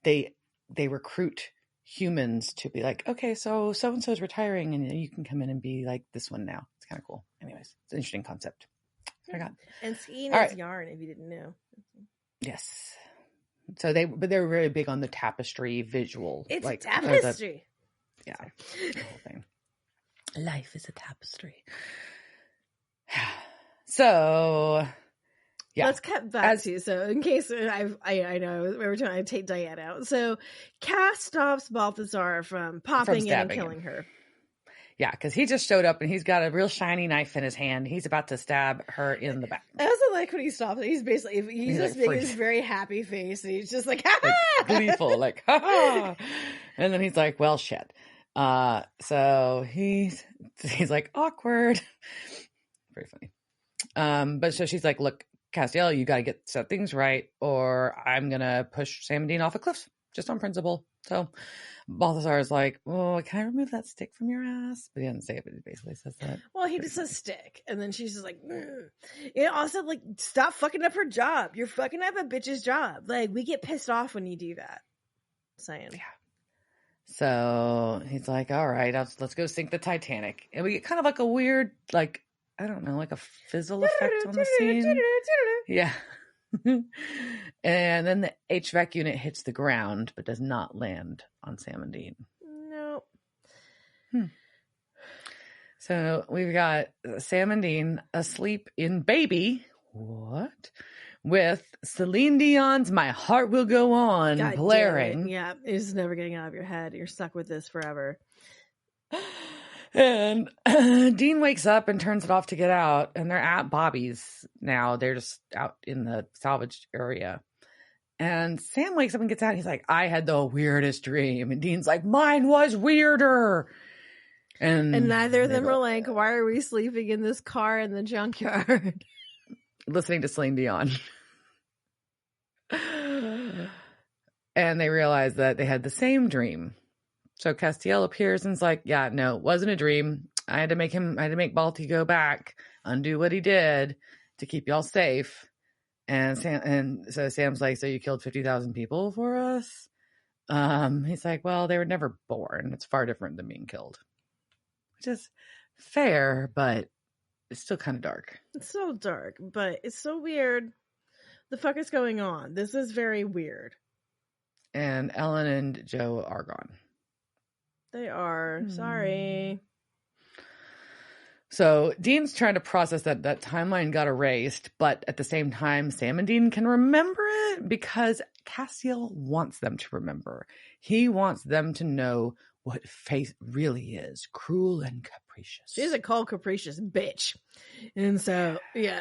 they recruit humans to be okay, so and so is retiring and you can come in and be this one now. It's kind of cool. Anyways, it's an interesting concept. I forgot. And skein is yarn, if you didn't know. Yes. So they were very big on the tapestry visual. It's tapestry. The whole thing. Life is a tapestry. So, yeah. Let's cut back to, so in case I know we were trying to take Diane out. So Cass stops Balthazar from popping in and killing her. Yeah, because he just showed up and he's got a real shiny knife in his hand. He's about to stab her in the back. I also like when he stops. He's basically he's just making this very happy face. And he's just gleeful, ha ha. And then he's like, well, shit. So he's awkward. Very funny. But so she's like, look, Castiel, you got to set things right, or I'm gonna push Sam and Dean off a cliff just on principle. So Balthazar is like, oh, can I remove that stick from your ass? But he doesn't say it, but he basically says that. Well, he just says stick. And then she's just also stop fucking up her job. You're fucking up a bitch's job. We get pissed off when you do that. Saying. Yeah. So he's like, all right, let's go sink the Titanic. And we get kind of a weird, I don't know, a fizzle effect on the scene. Yeah. And then the HVAC unit hits the ground, but does not land on Sam and Dean. Nope. So we've got Sam and Dean asleep in Baby. What? with Celine Dion's My Heart Will Go On God blaring. Yeah, it's never getting out of your head. You're stuck with this forever. And Dean wakes up and turns it off to get out, and they're at Bobby's now. They're just out in the salvage area. And Sam wakes up and gets out. And he's like, I had the weirdest dream. And Dean's like, mine was weirder. And neither of them are like, why are we sleeping in this car in the junkyard? Listening to Celine Dion. And they realize that they had the same dream. So Castiel appears and is like, yeah, no, it wasn't a dream. I had to make Balti go back, undo what he did to keep y'all safe. And so Sam's like, so you killed 50,000 people for us? He's like, well, they were never born. It's far different than being killed. Which is fair, but it's still kind of dark. It's so dark, but it's so weird. The fuck is going on? This is very weird. And Ellen and Joe are gone. They are. Sorry. So Dean's trying to process that timeline got erased, but at the same time, Sam and Dean can remember it because Castiel wants them to remember. He wants them to know what fate really is, cruel and capricious. She's a cold, capricious bitch. And so, yeah.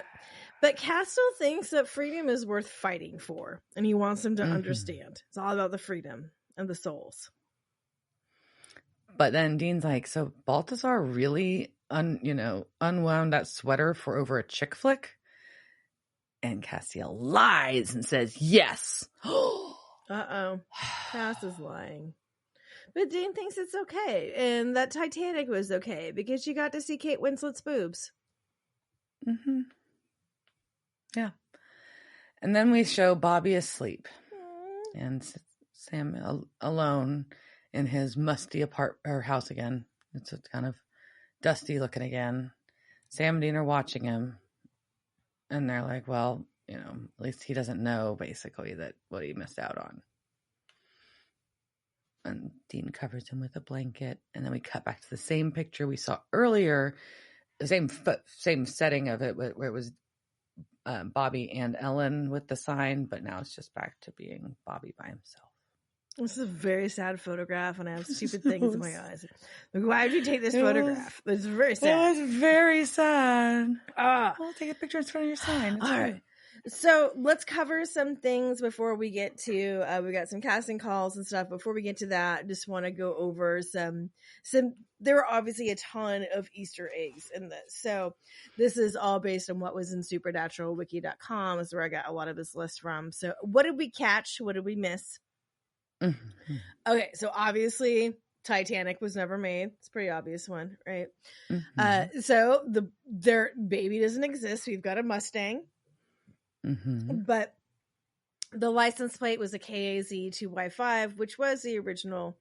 But Castiel thinks that freedom is worth fighting for, and he wants them to understand. It's all about the freedom and the souls. But then Dean's like, so Balthazar really unwound that sweater for over a chick flick? And Castiel lies and says, yes. Uh-oh. Cass is lying. But Dean thinks it's okay. And that Titanic was okay because you got to see Kate Winslet's boobs. Mm-hmm. Yeah. And then we show Bobby asleep. And Sam alone in his musty house again. It's kind of dusty looking again. Sam and Dean are watching him. And they're like, well, at least he doesn't know, basically, that what he missed out on. And Dean covers him with a blanket. And then we cut back to the same picture we saw earlier. The same setting of it, where it was Bobby and Ellen with the sign. But now it's just back to being Bobby by himself. This is a very sad photograph, and I have stupid things in my eyes. Like, why did you take this photograph? It's very sad. It was very sad. Well, take a picture in front of your sign. It's all right. So let's cover some things before we get to, we got some casting calls and stuff. Before we get to that, just want to go over some, there are obviously a ton of Easter eggs in this. So this is all based on what was in supernaturalwiki.com is where I got a lot of this list from. So what did we catch? What did we miss? Mm-hmm. Okay, so obviously Titanic was never made. It's a pretty obvious one, right? Mm-hmm. So their baby doesn't exist. We've got a Mustang, but the license plate was a KAZ2Y5, which was the original.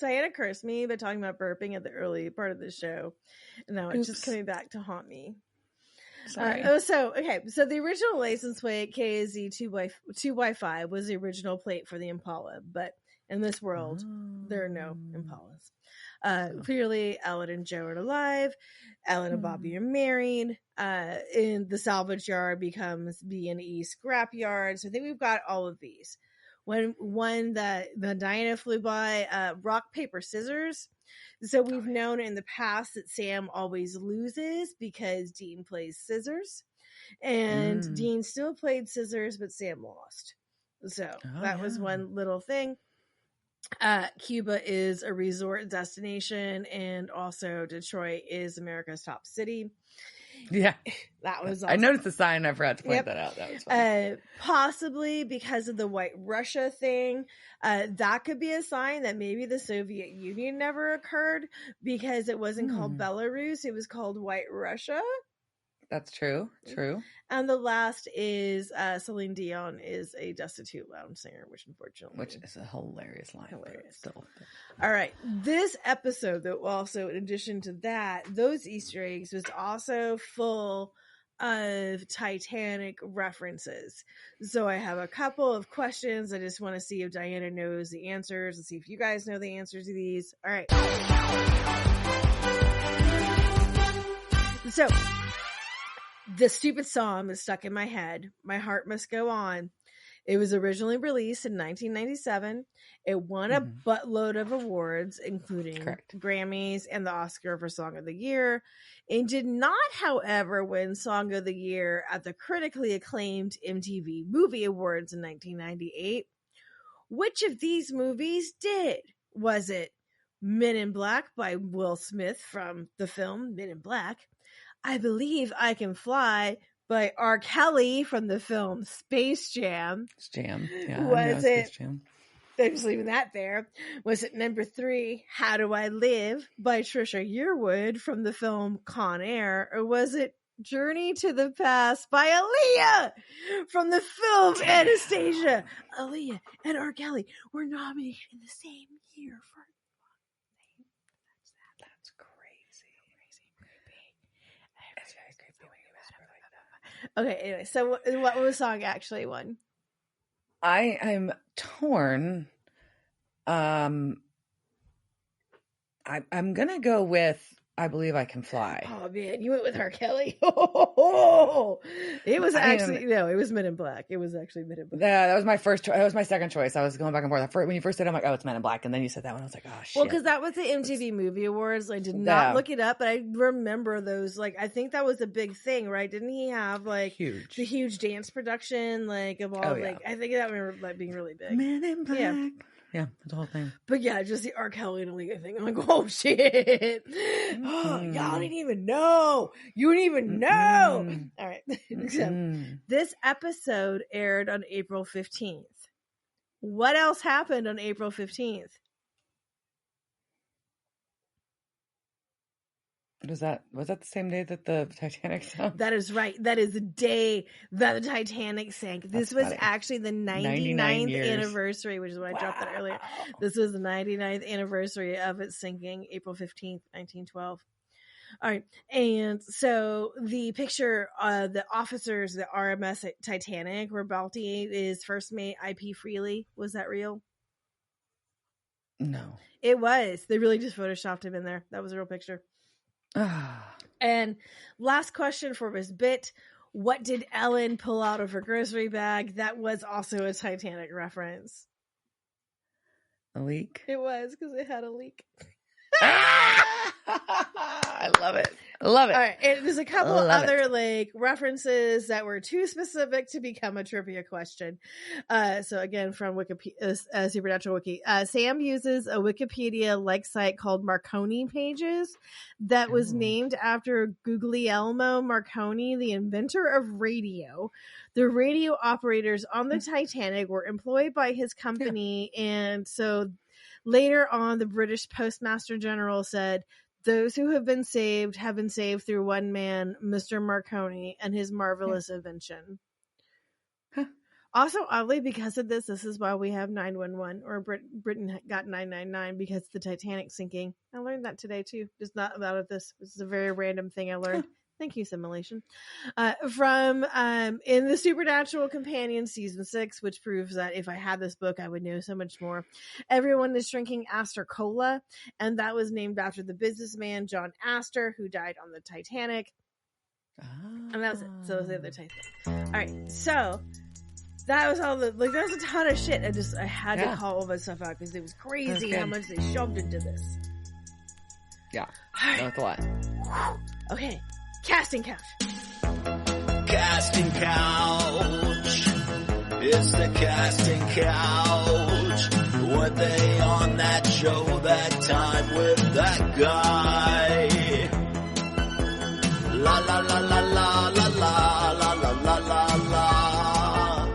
Diana cursed me by talking about burping at the early part of the show, and now it's just coming back to haunt me. Sorry. So the original license plate KAZ2Y5 was the original plate for the Impala, but in this world, there are no Impalas. Clearly, Ellen and Joe are alive. Ellen and Bobby are married. In the salvage yard becomes B&E scrap yard. So I think we've got all of these. When the Diana flew by, rock, paper, scissors. So we've known in the past that Sam always loses because Dean plays scissors. And Dean still played scissors, but Sam lost. So that was one little thing. Cuba is a resort destination, and also Detroit is America's top city. Yeah, that was awesome. I noticed the sign. I forgot to point that out. That was funny. Possibly because of the White Russia thing. That could be a sign that maybe the Soviet Union never occurred because it wasn't called Belarus. It was called White Russia. That's true. True. And the last is Celine Dion is a destitute lounge singer, which is a hilarious line. Hilarious. All right. This episode, though, also in addition to that, those Easter eggs was also full of Titanic references. So I have a couple of questions. I just want to see if Diana knows the answers and see if you guys know the answers to these. All right. So the stupid song is stuck in my head. My Heart Must Go On. It was originally released in 1997. It won a buttload of awards, including Grammys and the Oscar for Song of the Year. It did not, however, win Song of the Year at the critically acclaimed MTV Movie Awards in 1998. Which of these movies did? Was it Men in Black by Will Smith from the film Men in Black? I Believe I Can Fly by R. Kelly from the film Space Jam. Yeah, was it? Space Jam. I'm just leaving that there. Was it number 3, How Do I Live by Trisha Yearwood from the film Con Air? Or was it Journey to the Past by Aaliyah from the film Anastasia? Aaliyah and R. Kelly were nominated in the same year for. That's crazy. Okay, anyway, so what was song actually won? I am torn. I'm gonna go with I Believe I Can Fly. Oh man, you went with R. Kelly. It was actually it was Men in Black. It was actually Men in Black. Yeah, that was my first. That was my second choice. I was going back and forth. When you first said, it, I'm like, oh, it's Men in Black, and then you said that one. I was like, oh shit. Well, because that was the MTV Movie Awards. I did not look it up, but I remember those. Like, I think that was a big thing, right? Didn't he have like the huge dance production, like of all like? I think that remember like being really big. Men in Black. Yeah, that's the whole thing. But yeah, just the R. Kelly and Aaliyah thing. I'm like, oh shit. Oh, y'all didn't even know. You didn't even know. All right. So, this episode aired on April 15th. What else happened on April 15th? Was that the same day that the Titanic sank? That is right. That is the day that the Titanic sank. This was actually the 99th anniversary, which is why I dropped that earlier. This was the 99th anniversary of it sinking, April 15th, 1912. All right. And so the picture, the officers, the RMS Titanic, where Balti is first mate IP Freely. Was that real? No. It was. They really just photoshopped him in there. That was a real picture. And last question for Miss Bit. What did Ellen pull out of her grocery bag? That was also a Titanic reference. A leak? It was, because it had a leak. I love it. I love it. All right. And there's a couple other like references that were too specific to become a trivia question. So again, from Wikipedia, Supernatural Wiki, Sam uses a Wikipedia-like site called Marconi Pages that was named after Guglielmo Marconi, the inventor of radio. The radio operators on the Titanic were employed by his company, and so later on, the British Postmaster General said, "Those who have been saved through one man, Mr. Marconi, and his marvelous invention." Also, oddly, because of this is why we have 911, or Britain got 999, because the Titanic sinking. I learned that today, too. Just not about this. This is a very random thing I learned. Thank you, Simulation. From in the Supernatural Companion Season 6, which proves that if I had this book, I would know so much more. Everyone is drinking Astor Cola, and that was named after the businessman John Astor, who died on the Titanic. And that was it. So it was the other Titanic. All right, so that was all that was a ton of shit. I had to call all that stuff out because it was crazy how much they shoved into this. Yeah, that's a lot. Okay. Casting couch. Casting couch. It's the casting couch. Were they on that show that time with that guy? La la la la la la la la la la la.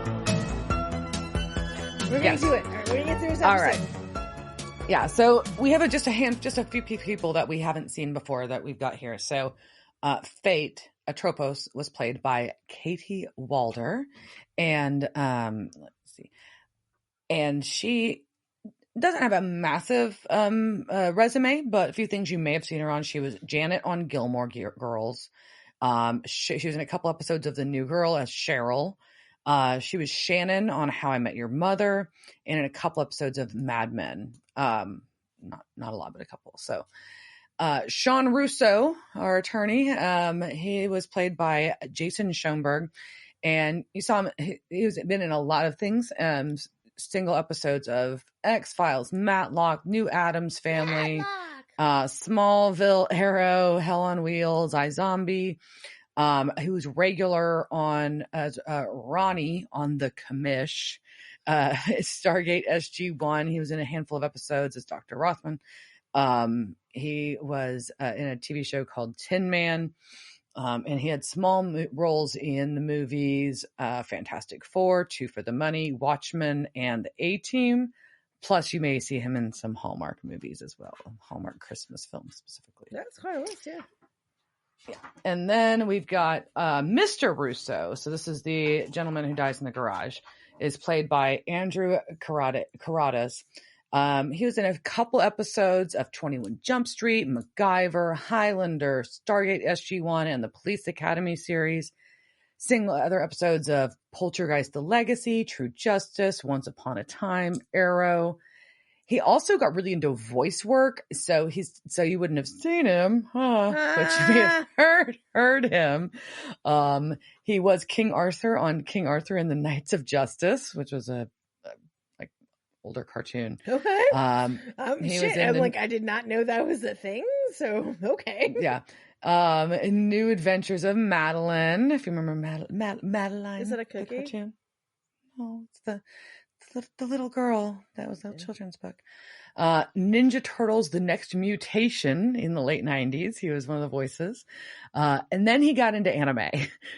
We're gonna do it. All right, we're gonna get through this episode. All right. Yeah, so we have just a few people that we haven't seen before that we've got here. So Fate, Atropos, was played by Katie Walder, and let's see, and she doesn't have a massive resume, but a few things you may have seen her on. She was Janet on Gilmore Girls. She was in a couple episodes of The New Girl as Cheryl. She was Shannon on How I Met Your Mother, and in a couple episodes of Mad Men. Not a lot, but a couple. So. Sean Russo, our attorney, he was played by Jason Schoenberg, and you saw him. He's been in a lot of things. Single episodes of X-Files, Matlock, New Addams Family, Smallville, Arrow, Hell on Wheels, iZombie. He was regular on as Ronnie on The Commish, Stargate SG-1. He was in a handful of episodes as Dr. Rothman. He was in a TV show called Tin Man, and he had small roles in the movies Fantastic Four, Two for the Money, Watchmen, and The A-Team. Plus, you may see him in some Hallmark movies as well, Hallmark Christmas films specifically. That's quite a list, yeah. Yeah. And then we've got Mr. Russo. So this is the gentleman who dies in the garage. Is played by Andrew Carradas. He was in a couple episodes of 21 Jump Street, MacGyver, Highlander, Stargate SG-1, and the Police Academy series. Single other episodes of Poltergeist: The Legacy, True Justice, Once Upon a Time, Arrow. He also got really into voice work, so you wouldn't have seen him, but you may have heard him. He was King Arthur on King Arthur and the Knights of Justice, which was a like older cartoon. Okay. I did not know that was a thing. So okay. Yeah. New Adventures of Madeline. If you remember Madeline, is that a cookie? Cartoon? Oh, it's the little girl. That was a children's book. Ninja Turtles: The Next Mutation in the late 90s. He was one of the voices. And then he got into anime.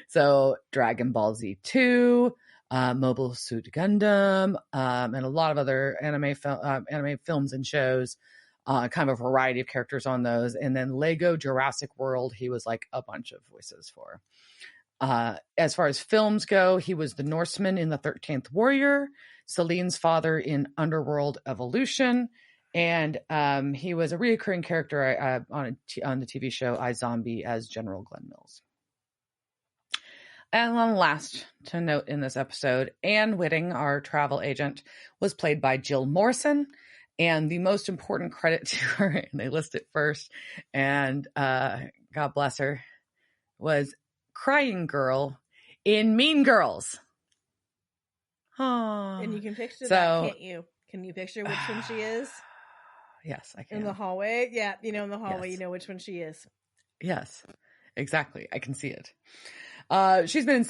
So Dragon Ball Z 2, Mobile Suit Gundam, and a lot of other anime films and shows. Kind of a variety of characters on those. And then Lego Jurassic World, he was like a bunch of voices for. As far as films go, he was the Norseman in The 13th Warrior, Celine's father in Underworld Evolution, and he was a recurring character on the TV show iZombie as General Glenn Mills. And then last to note in this episode, Anne Whitting, our travel agent, was played by Jill Morrison. And the most important credit to her, and they list it first, and God bless her, was Crying Girl in Mean Girls. Oh. And you can picture that, can't you? Can you picture which one she is? Yes, I can. In the hallway? Yeah, in the hallway, yes. You know which one she is. Yes, exactly. I can see it. She was in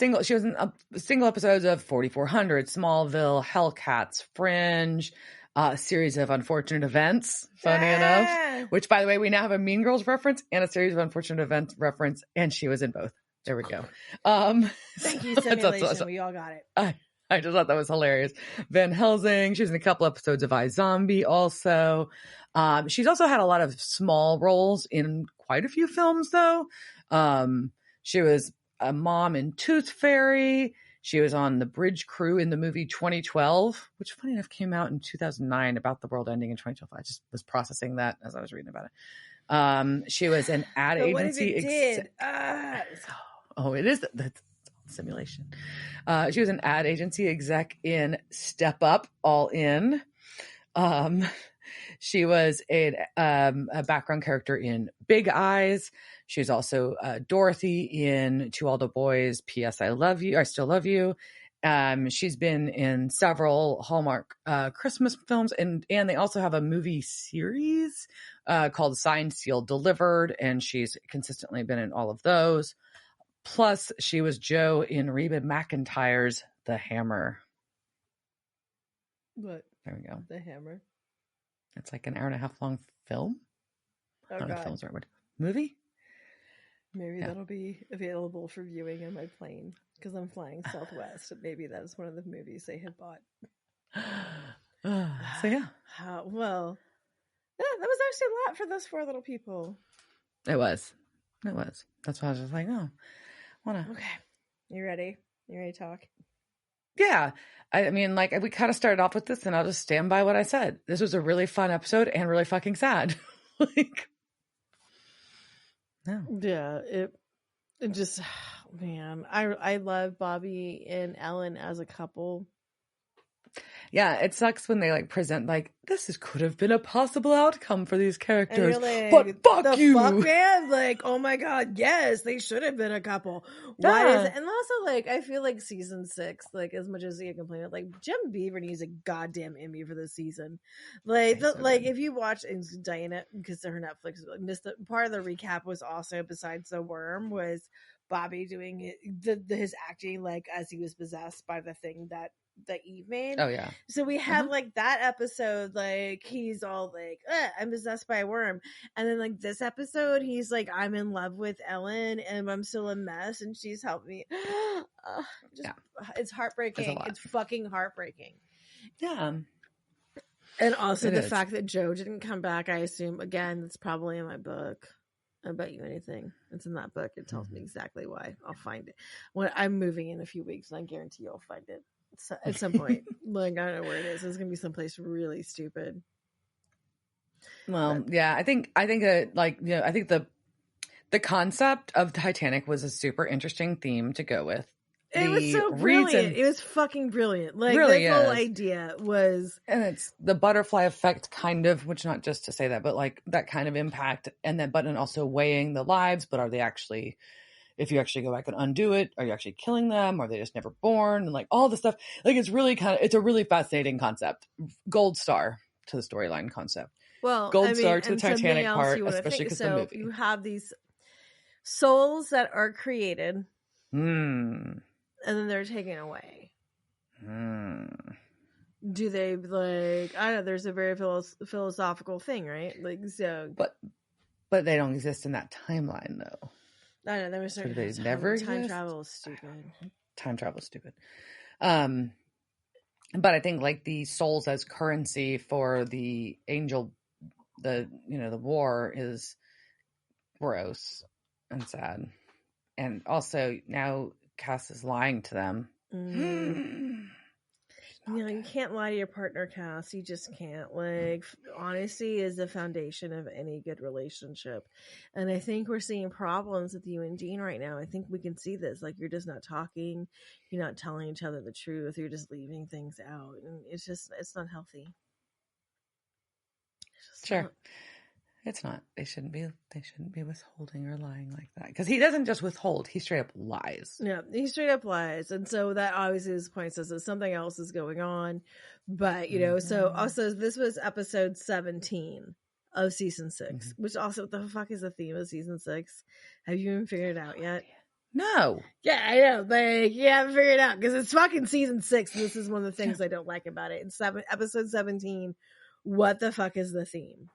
single episodes of 4400, Smallville, Hellcats, Fringe, a series of unfortunate events, funny enough, which, by the way, we now have a Mean Girls reference and a series of unfortunate events reference, and she was in both. There we go. Thank you, simulation. We all got it. I just thought that was hilarious. Van Helsing, she was in a couple episodes of iZombie also. She's also had a lot of small roles in quite a few films, though. She was a mom in Tooth Fairy. She was on the bridge crew in the movie 2012, which, funny enough, came out in 2009 about the world ending in 2012. I just was processing that as I was reading about it. She was an ad agency. What if it did? Oh, it is that's simulation. She was an ad agency exec in Step Up, All In. She was a background character in Big Eyes. She was also Dorothy in To All the Boys, P.S. I Love You, I Still Love You. She's been in several Hallmark Christmas films, and they also have a movie series called Signed, Sealed, Delivered, and she's consistently been in all of those. Plus, she was Jo in Reba McEntire's The Hammer. What? There we go. The Hammer. It's like an hour-and-a-half long film. Oh, I don't know God. if film's the right word. Movie? Maybe that'll be available for viewing on my plane because I'm flying Southwest. And maybe that's one of the movies they had bought. So yeah. Well, yeah, that was actually a lot for those four little people. It was. That's why I was just like, oh, wanna. Okay. You ready? You ready to talk? Yeah. I mean, like, we kind of started off with this, and I'll just stand by what I said. This was a really fun episode and really fucking sad. Like, no. Yeah, it just, man, I love Bobby and Ellen as a couple. Yeah, it sucks when they like present like could have been a possible outcome for these characters, like, but fuck you, fuck, man! Like, oh my god, yes, they should have been a couple. Why is it? And also, like, I feel like season 6, like, as much as you complain, like, Jim Beaver needs a goddamn Emmy for this season. Like, if you watch, and Diana, because her Netflix missed the part of the recap was also besides the worm was Bobby doing his acting like as he was possessed by the thing that Eve made. Oh yeah. So we have like that episode, like he's all like, I'm possessed by a worm, and then like this episode, he's like, I'm in love with Ellen, and I'm still a mess, and she's helped me. It's heartbreaking. It's fucking heartbreaking. Yeah. And also the fact that Joe didn't come back, I assume again, it's probably in my book. I bet you anything. It's in that book. It tells me exactly why. I'll find it. When I'm moving in a few weeks, and I guarantee you'll find it. So at some point. Like, I don't know where it is. It's gonna be someplace really stupid. Well, yeah, I think I think the concept of Titanic was a super interesting theme to go with. It was so brilliant. It was fucking brilliant. Like, really the whole idea was, and it's the butterfly effect, kind of, which not just to say that, but like that kind of impact, and then but also weighing the lives. But are they actually? If you actually go back and undo it, are you actually killing them? Or are they just never born? And like all this stuff, like it's a really fascinating concept. Gold star to the storyline concept. Well, gold star to the Titanic part, especially because the movie. You have these souls that are created, and then they're taken away. Do they like? I don't know. There's a very philosophical thing, right? Like so, but they don't exist in that timeline, though. I don't know. There was time travel is stupid. Time travel is stupid. But I think like the souls as currency for the angel, the war is gross and sad, and also now Cass is lying to them. You can't lie to your partner, Cass. You just can't. Like, honesty is the foundation of any good relationship. And I think we're seeing problems with you and Dean right now. I think we can see this. Like, you're just not talking. You're not telling each other the truth. You're just leaving things out. And it's not healthy. Sure. It's not. They shouldn't be withholding or lying like that. Because he doesn't just withhold. He straight up lies. Yeah, he straight up lies. And so that obviously is points us that something else is going on. But, so also this was episode 17 of season 6. Which also, what the fuck is the theme of season 6? Have you even figured it out yet? No. Yeah, I know. But you haven't figured it out. Because it's fucking season 6. This is one of the things I don't like about it. It's episode 17. What the fuck is the theme?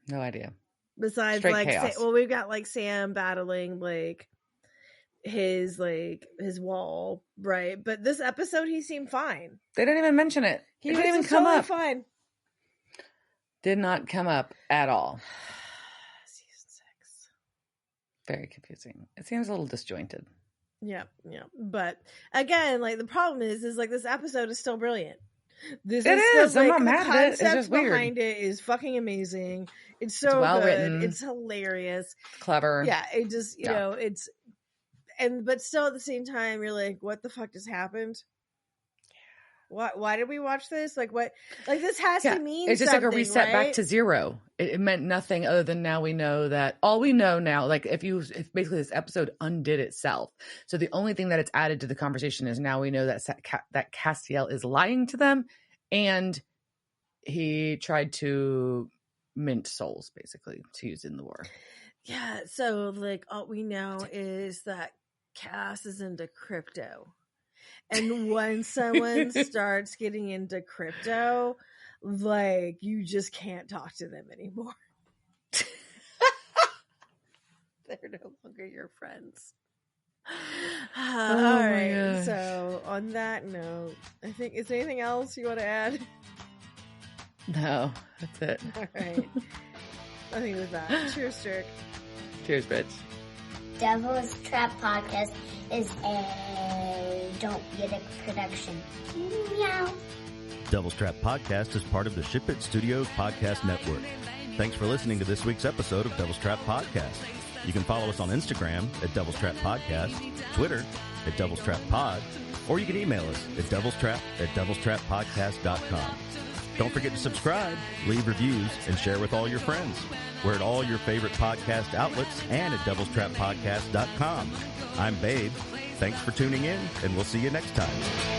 No idea. Besides, straight like, chaos. we've got like Sam battling like his wall, right? But this episode, he seemed fine. They didn't even mention it. He didn't even come up. Fine. Did not come up at all. Season 6. Very confusing. It seems a little disjointed. Yeah. But again, like the problem is like this episode is still brilliant. It is. I'm not mad at it. It's just weird. Behind it is fucking amazing. It's so well good. Written. It's hilarious. It's clever. Yeah. It just it's but still at the same time you're like, what the fuck just happened? Why did we watch this? Like what? Like this has to mean it's just like a reset right? back to zero. It meant nothing other than now we know that all we know now. Like if basically this episode undid itself. So the only thing that it's added to the conversation is now we know that Castiel is lying to them, and he tried to mint souls basically to use in the war. Yeah. So like all we know is that Cass is into crypto. And when someone starts getting into crypto, like, you just can't talk to them anymore. They're no longer your friends. All right. So, on that note, I think, is there anything else you want to add? No, that's it. All right. I think with that. Cheers, Jerk. Cheers, bitch. Devil's Trap Podcast is a Don't Get It production. Meow. Devil's Trap Podcast is part of the Ship It Studios podcast network. Thanks for listening to this week's episode of Devil's Trap Podcast. You can follow us on Instagram at Devil's Trap Podcast, Twitter at Devil's Trap Pod, or you can email us at devilstrap@devilstrappodcast.com. Don't forget to subscribe, leave reviews, and share with all your friends. We're at all your favorite podcast outlets and at devilstrappodcast.com. I'm Babe. Thanks for tuning in, and we'll see you next time.